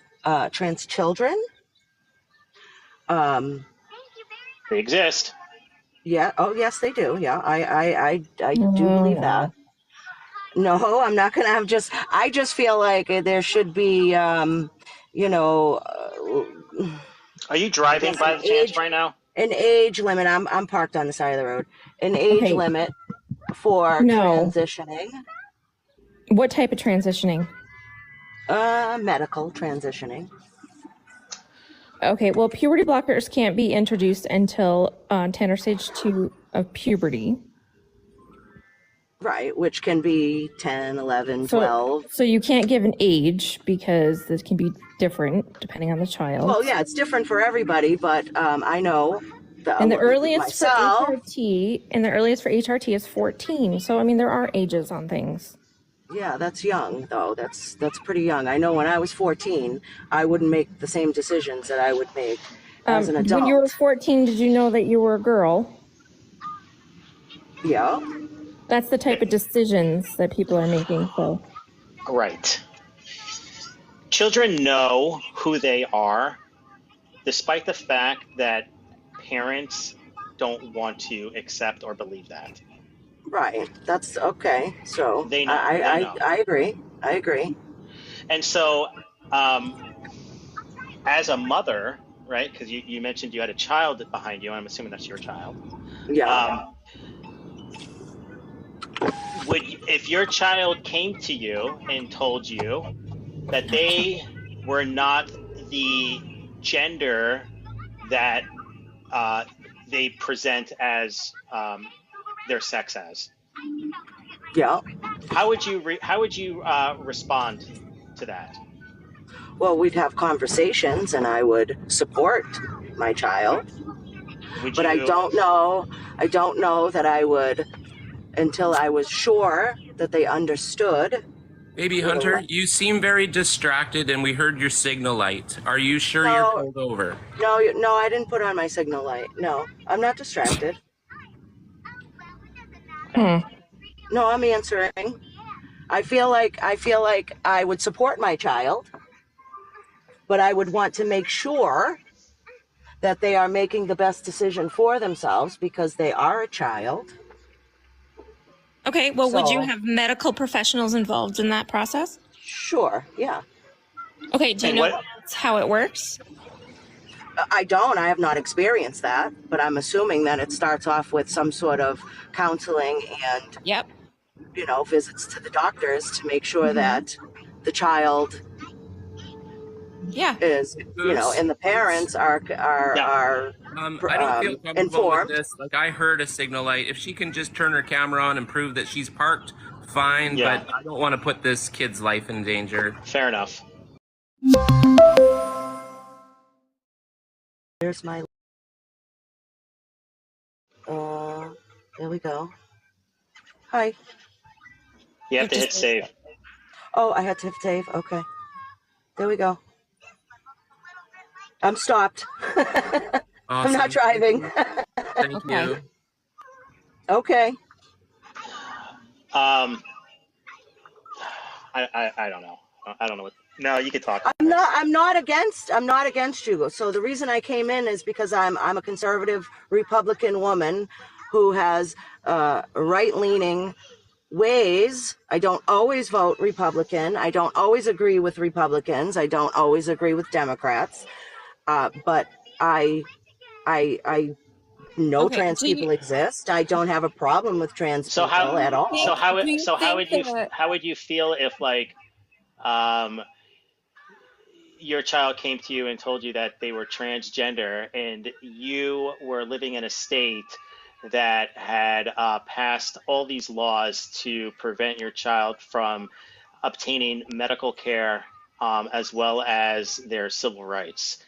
trans children. They exist. Yeah. Oh, yes, they do. Yeah, I do believe that. No, I'm not gonna have I just feel like there should be, Are you driving by the chance right now? An age limit. I'm parked on the side of the road. An age limit for transitioning. What type of transitioning? Medical transitioning. Okay, well, puberty blockers can't be introduced until tender stage 2 of puberty. Right, which can be 10, 11, 12. So you can't give an age because this can be different depending on the child. Well, yeah, it's different for everybody, but I know and the earliest for HRT is 14. So I mean, there are ages on things. Yeah, that's young though. That's pretty young. I know when I was 14, I wouldn't make the same decisions that I would make as an adult. When you were 14, did you know that you were a girl? Yeah. That's the type of decisions that people are making. So. Right. Children know who they are, despite the fact that parents don't want to accept or believe that. Right. That's okay. So they know. I agree. I agree. And so, as a mother, right? Because you mentioned you had a child behind you, and I'm assuming that's your child. Yeah. If your child came to you and told you that they were not the gender that they present as their sex as, yeah, how would you respond to that? Well, we'd have conversations, and I would support my child. But I don't know that I would until I was sure that they understood. Baby Hunter, you seem very distracted, and we heard your signal light. Are you sure you're pulled over? No, I didn't put on my signal light. No, I'm not distracted. No, I'm answering. I feel like I would support my child, but I would want to make sure that they are making the best decision for themselves because they are a child. Okay, well, would you have medical professionals involved in that process? Sure, yeah. Okay, do you know that's how it works? I don't. I have not experienced that, but I'm assuming that it starts off with some sort of counseling and visits to the doctors to make sure that the child is, and the parents are I don't feel comfortable informed. with this. Like, I heard a signal light. If she can just turn her camera on and prove that she's parked, fine. Yeah. But I don't want to put this kid's life in danger. Fair enough. There's my. There we go. Hi. You have to hit save. Oh, I had to hit save. Okay. There we go. I'm stopped. I'm not driving. Thank you. Okay. I don't know. I don't know what. No, you can talk. I'm not against you. So the reason I came in is because I'm a conservative Republican woman who has right-leaning ways. I don't always vote Republican. I don't always agree with Republicans. I don't always agree with Democrats. But I know trans people exist. I don't have a problem with trans people at all. So how would you feel if, like, your child came to you and told you that they were transgender, and you were living in a state that had passed all these laws to prevent your child from obtaining medical care, as well as their civil rights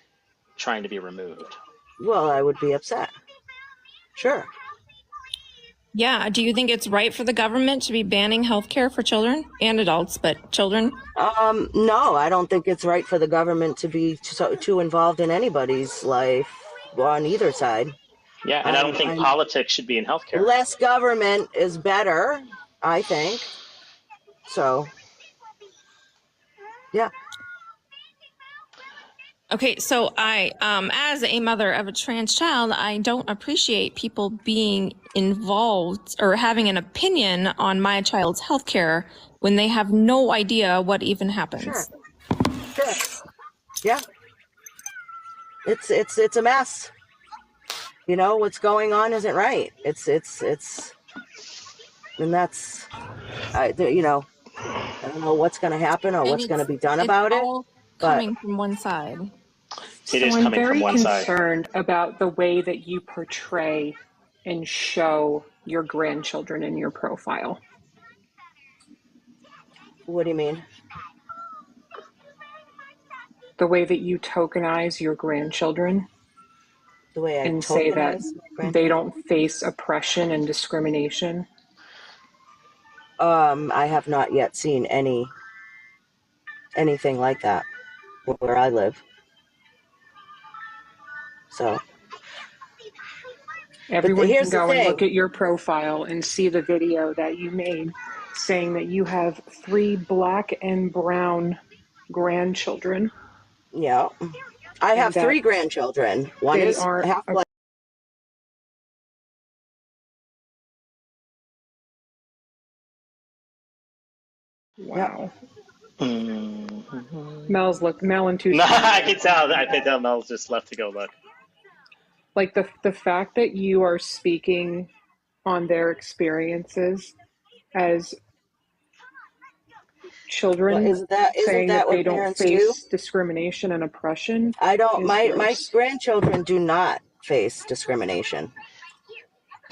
trying to be removed? Well, I would be upset. Sure. Yeah. Do you think it's right for the government to be banning healthcare for children and adults, but children? No, I don't think it's right for the government to be too involved in anybody's life on either side. Yeah, and I don't think politics should be in healthcare. Less government is better, I think. So, yeah. Okay, so I, as a mother of a trans child, I don't appreciate people being involved or having an opinion on my child's healthcare when they have no idea what even happens. Sure. Yeah. It's a mess. What's going on isn't right. It's, and that's, I don't know what's going to happen or what's going to be done about it. Coming from one side. It is I'm coming very from one side. concerned about the way that you portray and show your grandchildren in your profile. What do you mean? The way that you tokenize your grandchildren. The way I and say that tokenize they don't face oppression and discrimination. I have not yet seen anything like that where I live. So everyone can go and look at your profile and see the video that you made saying that you have 3 black and brown grandchildren. Yeah. I have 3 grandchildren. One is half black. Wow. Mel and two. No, I can tell Mel's just left to go look. Like the fact that you are speaking on their experiences as children, isn't saying that they what don't parents face do? discrimination and oppression. I don't. My grandchildren do not face discrimination.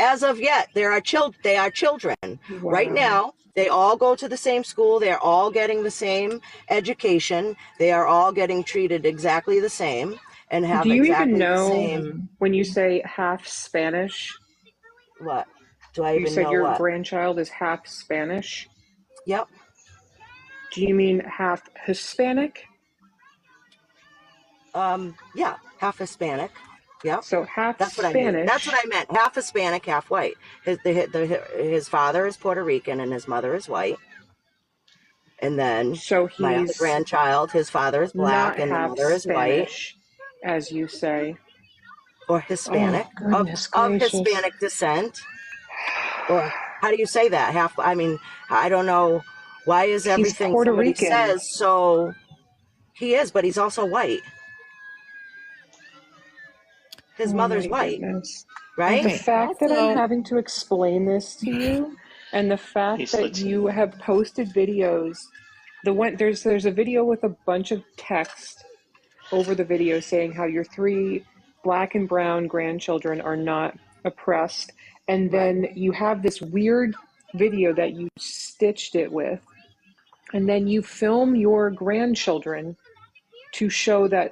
As of yet, they are children. Wow. Right now, they all go to the same school. They're all getting the same education. They are all getting treated exactly the same and have Do you exactly even the know same. when you say half Spanish? What? Do I You even said know your what? grandchild is half Spanish? Yep. Do you mean half Hispanic? Yeah, half Hispanic. Yep. So half That's what I Spanish. mean. That's what I meant. Half Hispanic, half white. His father is Puerto Rican and his mother is white. And then my other grandchild, his father is black and the mother is white. As you say. Or Hispanic. Oh, of Hispanic descent. Or how do you say that? Half. I mean, I don't know. Why is everything Puerto somebody Rican. says so? He is, but he's also white. His mother's white, right? The fact that I'm having to explain this to you And the fact He's that lit- you have posted videos, there's a video with a bunch of text over the video saying how your 3 black and brown grandchildren are not oppressed, and then you have this weird video that you stitched it with, and then you film your grandchildren to show that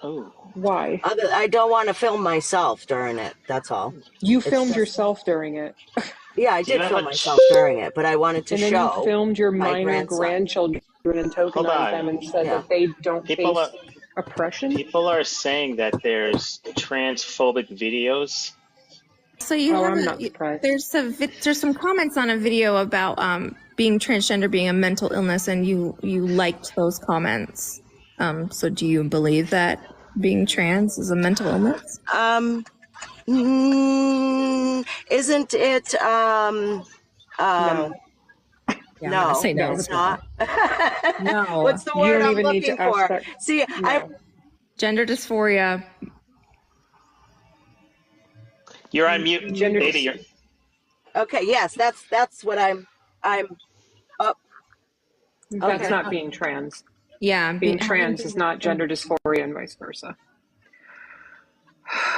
Oh. Why? I don't want to film myself during it. That's all. You It's filmed just- yourself during it. Yeah, I Do you did have film a- myself during it, but I wanted to And then show you filmed your my minor grandson. grandchildren and Hold tokenized them on. and said Yeah. that they don't People face are oppression. people are saying that there's transphobic videos. So you Oh, have I'm not surprised. there's some comments on a video about being transgender being a mental illness, and you liked those comments. So do you believe that being trans is a mental illness? Isn't it? No. Yeah, I'm gonna say no. It's not. No. What's the You word don't I'm even need looking to ask for? that. See, No. Gender dysphoria. You're on mute, Gender- baby. You're okay. Yes, that's what I'm up. That's Okay. not being trans. Yeah, Being trans is not gender dysphoria and vice versa.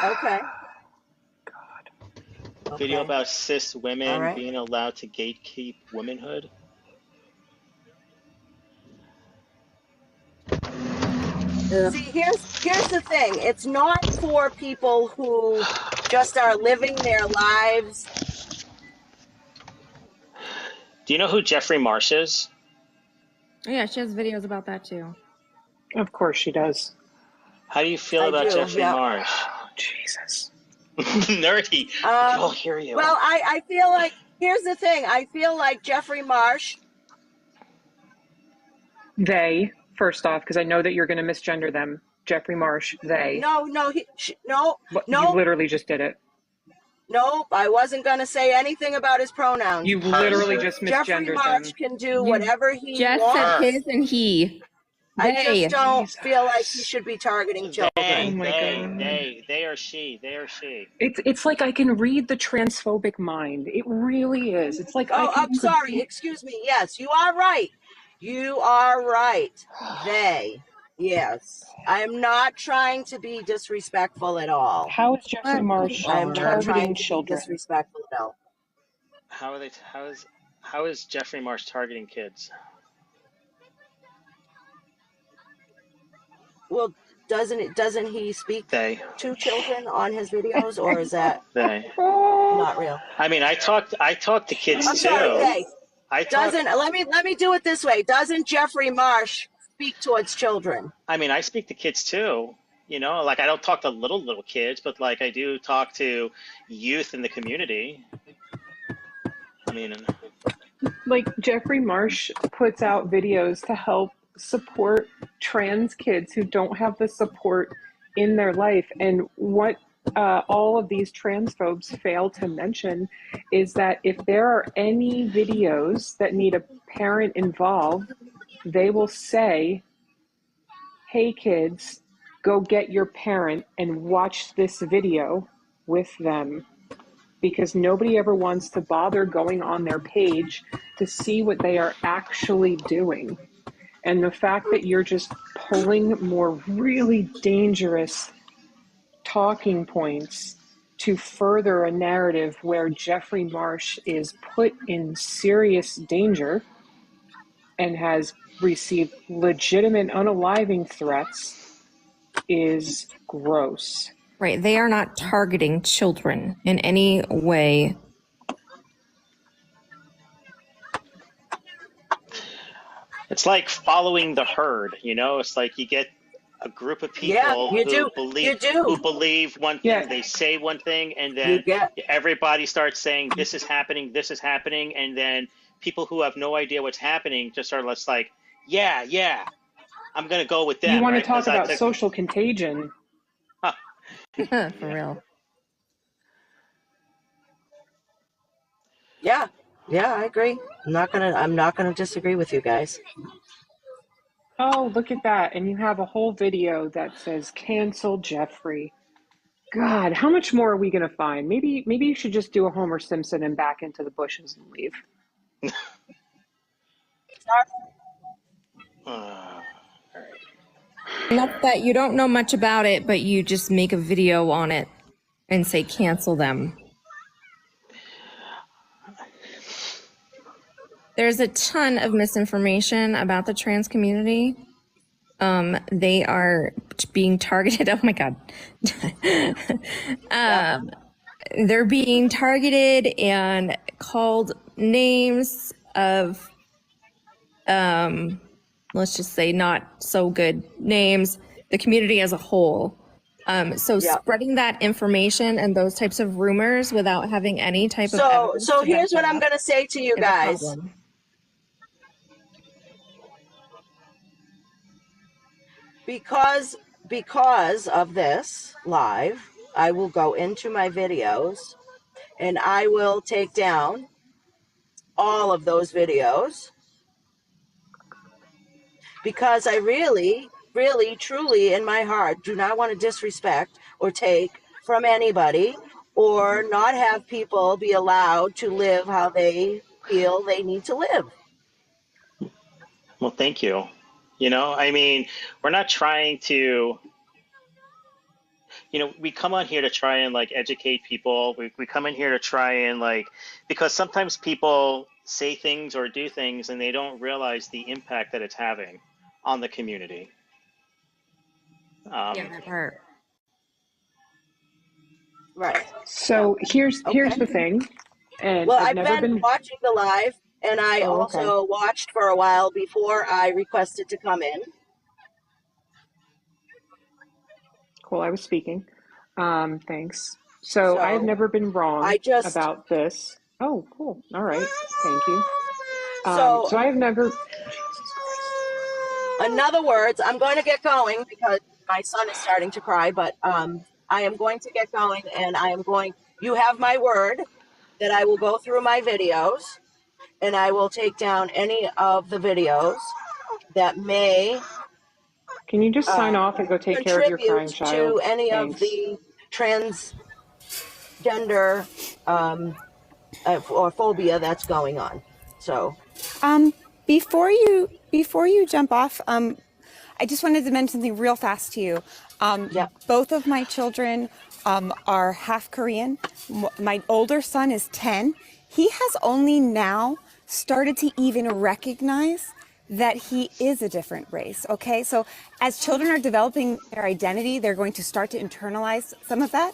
Okay. video Okay. about cis women All right. being allowed to gatekeep womanhood. See, here's the thing. It's not for people who just are living their lives. Do you know who Jeffrey Marsh is? Oh, yeah, she has videos about that too. Of course she does. How do you feel I about do, Jeffrey yeah. Marsh? Jesus. Nerdy. I'll hear you. Well, I feel like, here's the thing. I feel like Jeffrey Marsh. They, first off, because I know that you're going to misgender them. Jeffrey Marsh, they. No, no, But no, You literally just did it. no. I wasn't going to say anything about his pronouns. You literally just Jeffrey misgendered Marsh them. can do whatever he Jess wants. said his and he. I They. just don't feel like he should be targeting children. Oh my God. They or she. They or she. It's like I can read the transphobic mind. It really is. It's like Oh, I can I'm sorry. Excuse me. Yes, you are right. You are right. They. Yes. I am not trying to be disrespectful at all. How is Jeffrey Marsh I am not targeting trying to be children? disrespectful at all. How is Jeffrey Marsh targeting kids? Well, doesn't he speak They. to children on his videos, or is that They. not real? I mean, I talked to kids I'm too. sorry, they. I talk, Doesn't let me do it this way. Doesn't Jeffrey Marsh speak towards children? I mean, I speak to kids too. You know, like I don't talk to little kids, but like I do talk to youth in the community. I mean, Like Jeffrey Marsh puts out videos to help support trans kids who don't have the support in their life. And what all of these transphobes fail to mention is that if there are any videos that need a parent involved, they will say, hey kids, go get your parent and watch this video with them. Because nobody ever wants to bother going on their page to see what they are actually doing. And the fact that you're just pulling more really dangerous talking points to further a narrative where Jeffrey Marsh is put in serious danger and has received legitimate unaliving threats is gross. Right. They are not targeting children in any way. it's like following the herd. You know, it's like you get a group of people who believe one thing. Yeah. They say one thing, and You then get everybody starts saying this is happening, and then people who have no idea what's happening just are less like, yeah, I'm gonna go with them. You want right? to talk 'Cause I about took- social contagion. For real. Yeah, I agree. I'm not gonna disagree with you guys. Oh, look at that. And you have a whole video that says cancel Jeffrey. God, how much more are we going to find? Maybe you should just do a Homer Simpson and back into the bushes and leave. Enough that you don't know much about it, but you just make a video on it and say cancel them. There's a ton of misinformation about the trans community. They are being targeted. Oh my God. They're being targeted and called names of, let's just say not so good names, the community as a whole. So spreading that information and those types of rumors without having any type of evidence So to here's back what it I'm up going to say to you is a guys. problem. Because of this live, I will go into my videos and I will take down all of those videos, because I really, really, truly in my heart do not want to disrespect or take from anybody or not have people be allowed to live how they feel they need to live. Well, thank you. You know, I mean, we're not trying to, you know, we come on here to try and like educate people. We come in here to try and like, because sometimes people say things or do things and they don't realize the impact that it's having on the community. Yeah, that part. Right. So here's the thing, and Well, I've I've never been watching the live, and I Oh, okay. also watched for a while before I requested to come in. Cool, I was speaking. Thanks. So I have So never been wrong I just about this. Oh, cool. All right. Thank you. so So I have never. in other words, I'm going to get going because my son is starting to cry, but I am going to get going, and you have my word that I will go through my videos and I will take down any of the videos that may Can you just sign off and go take care of your crying contribute child? to any of Thanks. the transgender or phobia that's going on. So Before you jump off, I just wanted to mention something real fast to you. Both of my children are half Korean. My older son is 10. He has only now started to even recognize that he is a different race, okay? So as children are developing their identity, they're going to start to internalize some of that.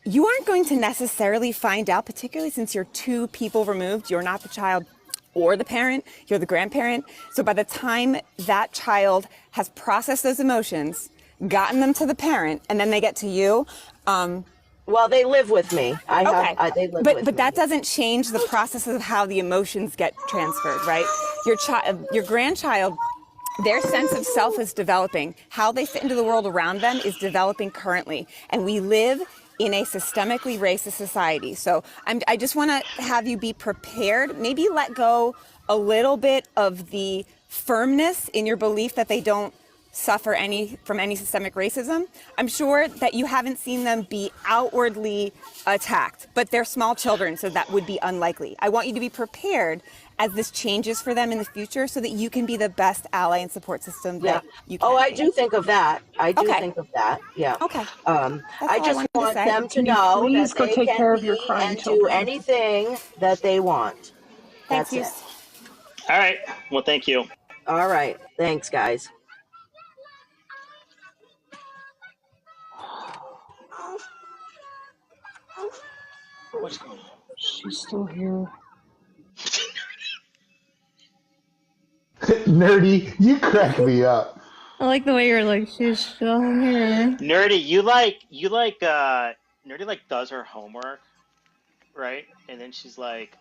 You aren't going to necessarily find out, particularly since you're two people removed, you're not the child or the parent, you're the grandparent. So by the time that child has processed those emotions, gotten them to the parent, and then they get to you, well, they live with me. They live with me. But that doesn't change the processes of how the emotions get transferred, right? Your grandchild, their sense of self is developing. How they fit into the world around them is developing currently. And we live in a systemically racist society. So I just want to have you be prepared, maybe let go a little bit of the firmness in your belief that they don't suffer from any systemic racism. I'm sure that you haven't seen them be outwardly attacked, but they're small children, so that would be unlikely. I want you to be prepared as this changes for them in the future so that you can be the best ally and support system that you can. Oh, I do think of that. I do think of that. Yeah. Okay. I just want them to know please that go they take can care of your be crying and do children. anything that they want. That's it. All right. Well, thank you. All right. Thanks, guys. What's going on? She's still here. Nerdy, you crack me up. I like the way you're like, she's still here. Nerdy, Nerdy like does her homework, right? And then she's like,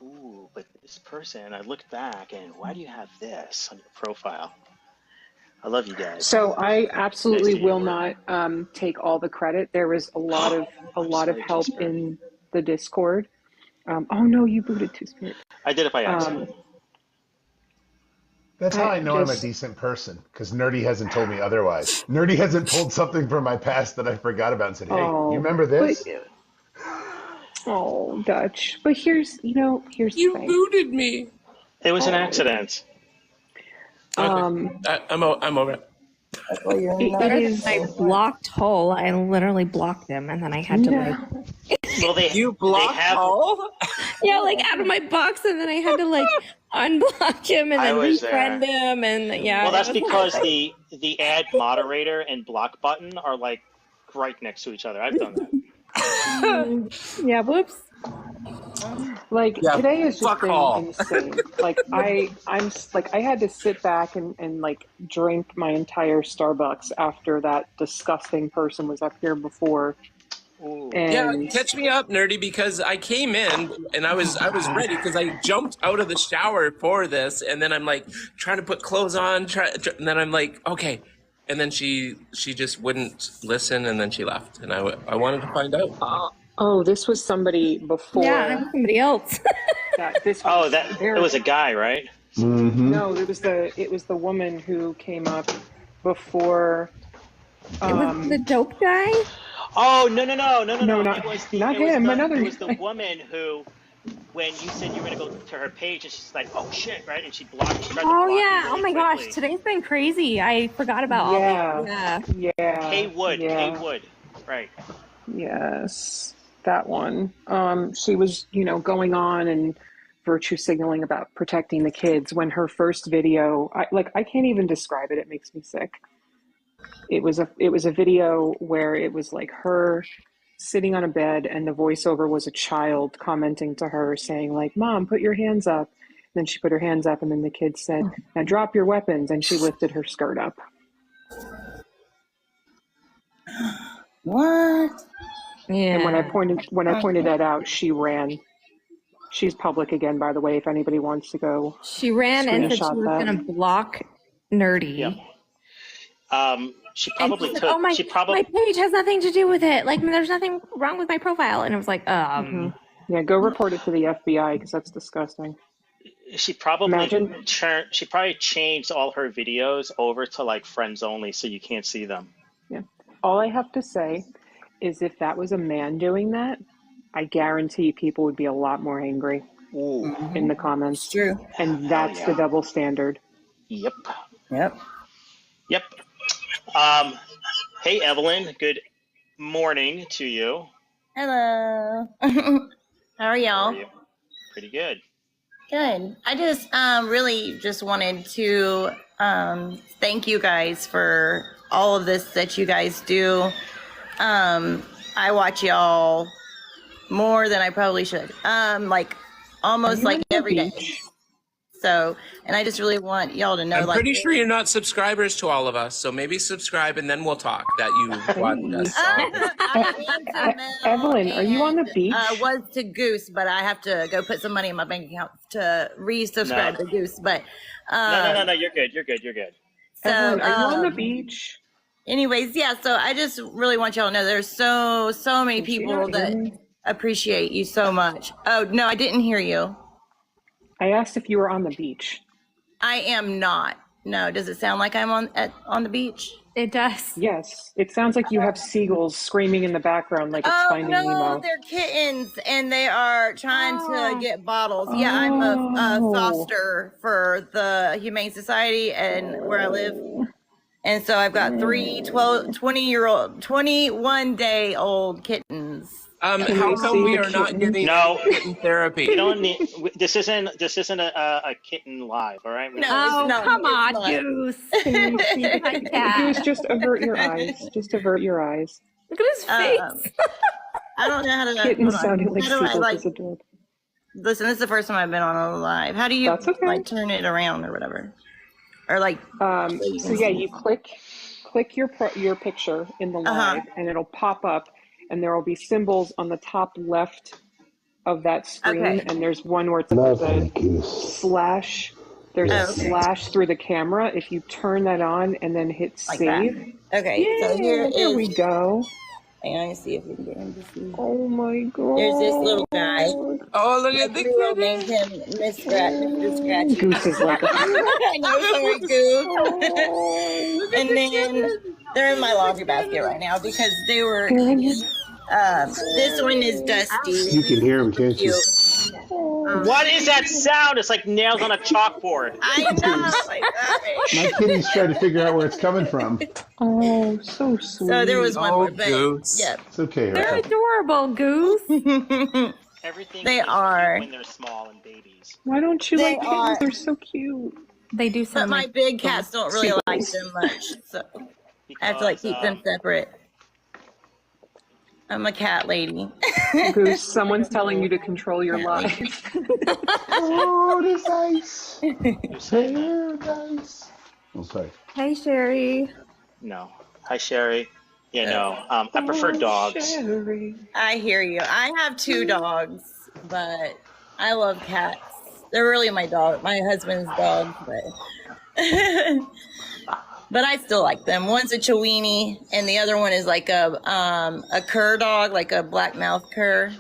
ooh, but this person, I looked back and why do you have this on your profile? I love you guys. So I absolutely Nice to will hear. not take all the credit. There was a lot of help in the Discord. Oh no, you booted Two Spirit. I did it by accident. That's how I know I'm a decent person, because Nerdy hasn't told me otherwise. Nerdy hasn't pulled something from my past that I forgot about and said, hey, you remember this? Oh, Dutch. But here's the thing. You booted me. It was an accident. I'm over it. It is my blocked hole. I literally blocked him, and then I had to like. Well, you blocked hole. Yeah, like out of my box, and then I had to like unblock him and then refriend him, and yeah. Well, that's it was because like- the add moderator and block button are like right next to each other. I've done that. Yeah, whoops. Like today has just fuck been all. insane. Like I had to sit back and like drink my entire Starbucks after that disgusting person was up here before. Yeah, And catch me up, Nerdy, because I came in and I was ready because I jumped out of the shower for this, and then I'm like trying to put clothes on, and then I'm like, okay, and then she just wouldn't listen, and then she left, and I wanted to find out. Oh, this was somebody before. Yeah, that was somebody else. It was a guy, right? No, it was the woman who came up before. It was the dope guy. Oh no! Not him. Another. It was the woman who, when you said you were gonna go to her page, and she's like, "Oh shit!" Right, and she blocked. She tried to Oh block yeah! you Oh really my quickly. gosh! Today's been crazy. I forgot about all that. Yeah. Haywood. Right. Yes, that one. She was, going on and virtue signaling about protecting the kids when her first video, I can't even describe it. It makes me sick. It was a video where it was like her sitting on a bed and the voiceover was a child commenting to her saying like, "Mom, put your hands up." And then she put her hands up and then the kid said, "Now drop your weapons." And she lifted her skirt up. What? Yeah. And when I pointed that out, she ran. She's public again, by the way, if anybody wants to go. She ran and said she screenshot was that. going to block Nerdy. She And probably she said, took. "Oh, my she probably. my page has nothing to do with it. Like, there's nothing wrong with my profile." And it was like, Yeah, go report it to the FBI because that's disgusting. She probably Imagine. she probably changed all her videos over to like friends only, so you can't see them. Yeah. All I have to say is if that was a man doing that, I guarantee people would be a lot more angry in the comments. It's true. And that's the double standard. Yep. Yep. Hey Evelyn, good morning to you. Hello. How are y'all? Pretty good. Good. I just really just wanted to thank you guys for all of this that you guys do. I watch y'all more than I probably should. Like almost like every day. So, and I just really want y'all to know, I'm like, pretty sure you're not subscribers to all of us, so maybe subscribe and then we'll talk that you watched us. Evelyn, are you on the beach? Was to Goose, but I have to go put some money in my bank account to resubscribe to Goose. But No, you're good. So, Evelyn, are you on the beach? Anyways, yeah. So I just really want y'all to know there's so many people that appreciate you so much. Oh no, I didn't hear you. I asked if you were on the beach. I am not. No. Does it sound like I'm on the beach? It does. Yes. It sounds like you have seagulls screaming in the background like it's Finding no, Nemo. they're kittens and they are trying to get bottles. Yeah, I'm a foster for the Humane Society and where I live. And so I've got 21-day-old kittens. How come we are not getting kitten therapy? We don't need. This isn't a kitten live, all right? No, come on, Goose. Goose, just avert your eyes. Just avert your eyes. Look at his face. I don't know how to. Kitten hold on. sounded like How do I, seagulls as a dog. listen, this is the first time I've been on a live. How do you like turn it around or whatever? Or like so yeah, you click your picture in the live and it'll pop up and there will be symbols on the top left of that screen and there's one where it's a slash. There's a slash through the camera. If you turn that on and then hit Like save. that. Okay, so here we go. Hang on, see if we can get him to see. Oh my god. There's this little guy. Oh, look at the We named him Mr. Scratchy. Goose is like I know, sorry, Goose. And then they're in my laundry basket right now because they were. This one is Dusty. You can hear him, can't you? What is that sound? It's like nails on a chalkboard. I know. My kitty's trying to figure out where it's coming from. Oh, so sweet. So there was one more, but Goose. yeah. It's okay. They're Right? adorable, Goose. Everything They is are. when they're small and babies. Why don't you They like are. kittens? They're so cute. They do But sound my like big cats don't really like seagulls. them much, so I have to like keep them separate. I'm a cat lady. Goose, someone's telling you to control your life. Oh, this ice. Paradise. Oh, sorry. Hey, Sherry. No. Hi, Sherry. Yeah, no. I prefer dogs. Sherry. I hear you. I have 2 dogs, but I love cats. They're really my husband's dog, but I still like them. One's a Chiweenie, and the other one is like a cur dog, like a black mouth cur.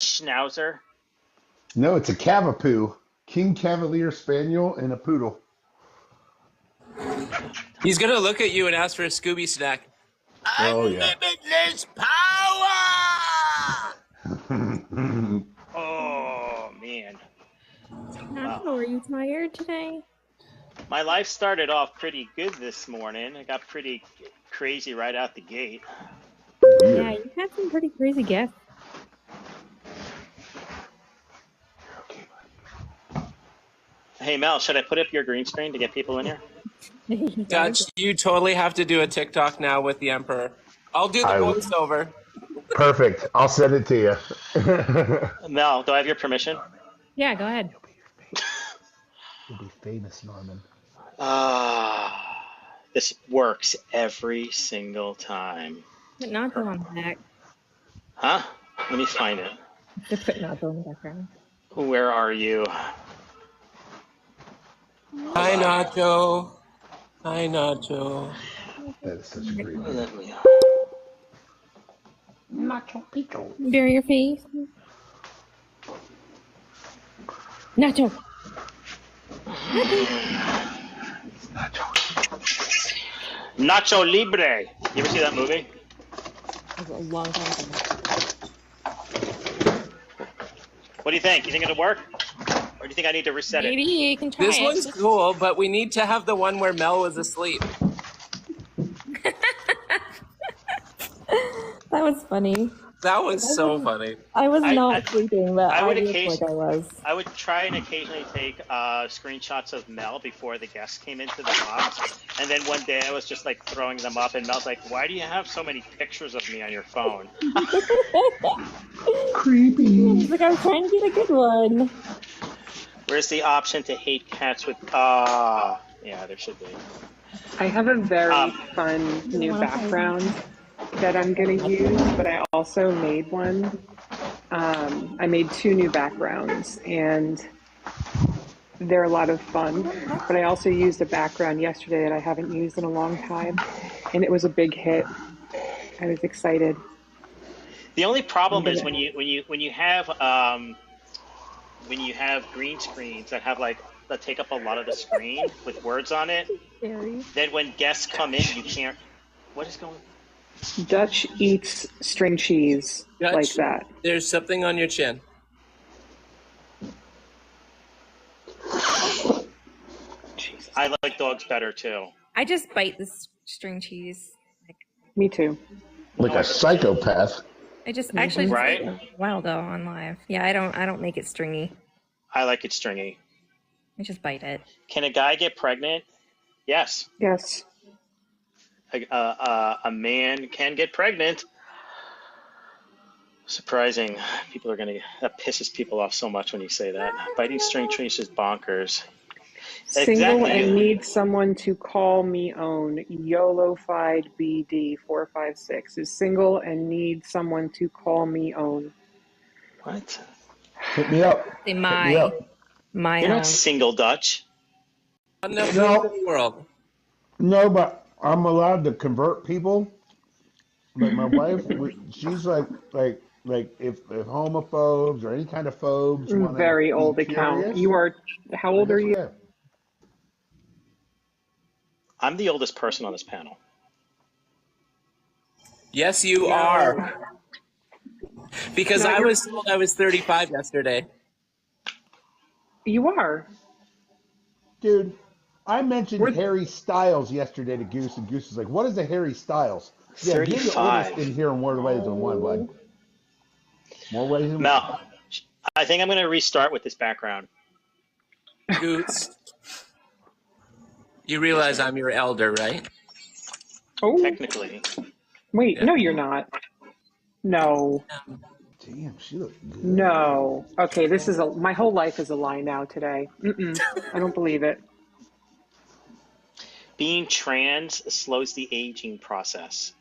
Schnauzer. No, it's a Cavapoo. King Cavalier Spaniel and a poodle. He's gonna look at you and ask for a Scooby snack. Oh, yeah. Limitless power! Oh, man. Are you tired today? My life started off pretty good this morning. It got pretty crazy right out the gate. Yeah, you had some pretty crazy guests. Hey, Mel, should I put up your green screen to get people in here? Dutch, you totally have to do a TikTok now with the Emperor. I'll do the voiceover. Perfect. I'll send it to you. Mel, do I have your permission? Yeah, go ahead. You'll be famous, Norman. This works every single time. Put Nacho on the back. Huh? Let me find it. Just put Nacho in the background. Where are you? Hi, Nacho. Hi, Nacho. That is such a great name. Nacho Pico. Bury your face. Nacho. Nacho Libre. You ever see that movie? That was a long time ago. What do you think? You think it'll work? Or do you think I need to reset Maybe it? you can try This it. one's cool, but we need to have the one where Mel was asleep. That was funny. That was so funny. I was not sleeping, but I I would looked occasionally, like I was. I would try and occasionally take screenshots of Mel before the guests came into the box, and then one day I was just like throwing them up, and Mel's like, "Why do you have so many pictures of me on your phone?" Creepy. He's like, I was trying to get a good one. Where's the option to hate cats with? Yeah, there should be. I have a very fun new background that I'm going to use, but I also made one I made 2 new backgrounds, and they're a lot of fun. But I also used a background yesterday that I haven't used in a long time, and it was a big hit. I was excited. The only problem is when you have green screens that take up a lot of the screen with words on it. Then when guests come in, you can't. What is going on? Dutch eats string cheese Dutch, like that. There's something on your chin. I like dogs better too. I just bite this string cheese. Me too. Like a psychopath. I just actually Right? a while ago on live. Yeah, I don't make it stringy. I like it stringy. I just bite it. Can a guy get pregnant? Yes. Yes. A man can get pregnant. Surprising. People are that pisses people off so much when you say that. Biting string cheese is bonkers. Single Exactly. and need someone to call me own. YOLOfied BD 456 is single and need someone to call me own. What? Hit me up. Say Hit my me up. my. You're not single, Dutch. No. World. No, but I'm allowed to convert people. Like my wife, she's like if homophobes or any kind of phobes want to Very be old curious, account. You are, how old are you? yeah. I'm the oldest person on this panel. Yes, you are. Because No, I you're- was told I was 35 yesterday. You are. Dude, I mentioned Harry Styles yesterday to Goose, and Goose is like, "What is a Harry Styles?" Yeah, you're the 35. oldest in here in more ways than one, bud. More ways than one. Mel, I think I'm going to restart with this background. Goose. You realize I'm your elder, right? Oh, Technically. wait, no, you're not. No, Damn, she looks good. no. Okay, this is my whole life is a lie now today. I don't believe it. Being trans slows the aging process.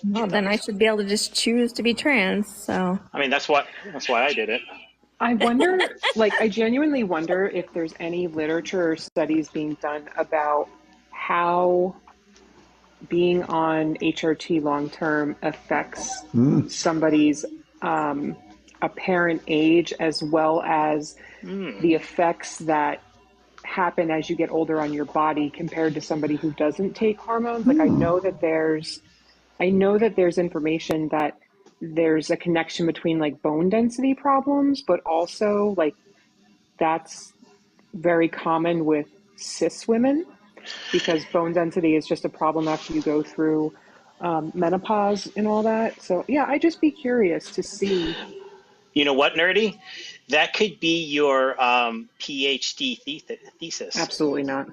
Well, then I should be able to just choose to be trans. So I mean, that's why I did it. I wonder, I genuinely wonder if there's any literature or studies being done about how being on HRT long term affects somebody's apparent age, as well as the effects that happen as you get older on your body compared to somebody who doesn't take hormones. Like, I know that there's information that there's a connection between bone density problems, but also that's very common with cis women, because bone density is just a problem after you go through menopause and all that. So yeah, I'd just be curious to see. You know what, Nerdy? That could be your PhD thesis. Absolutely not.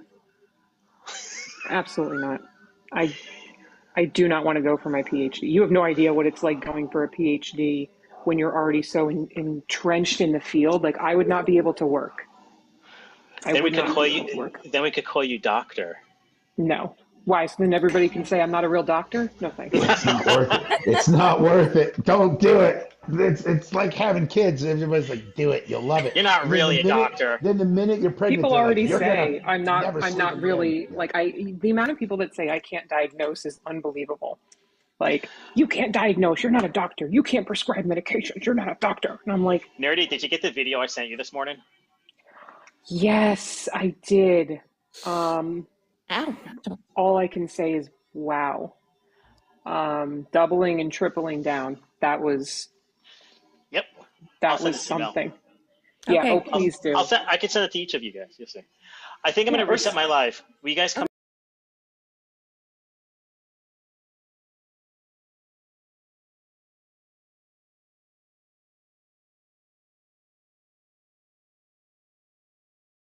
Absolutely not. I do not want to go for my PhD. You have no idea what it's like going for a PhD when you're already so entrenched in the field. Like, I would not be able to work. Then we could call you doctor. No. Why? So then everybody can say I'm not a real doctor? No thanks. It's not worth it. It's not worth it. Don't do it. It's like having kids. Everybody's like, do it. You'll love it. You're not really a doctor. Then the minute you're pregnant, People they're already like, "You're say gonna I'm not never sleep really again." the amount of people that say I can't diagnose is unbelievable. Like, you can't diagnose, you're not a doctor. You can't prescribe medications, you're not a doctor. And I'm like, Nerdy, did you get the video I sent you this morning? yes, I did. All I can say is wow. Doubling and tripling down. That was I'll send it to you, Mel. something. Yeah, Okay. oh please do. I can send it to each of you guys. You'll see. I think I'm going to reset my live. Will you guys come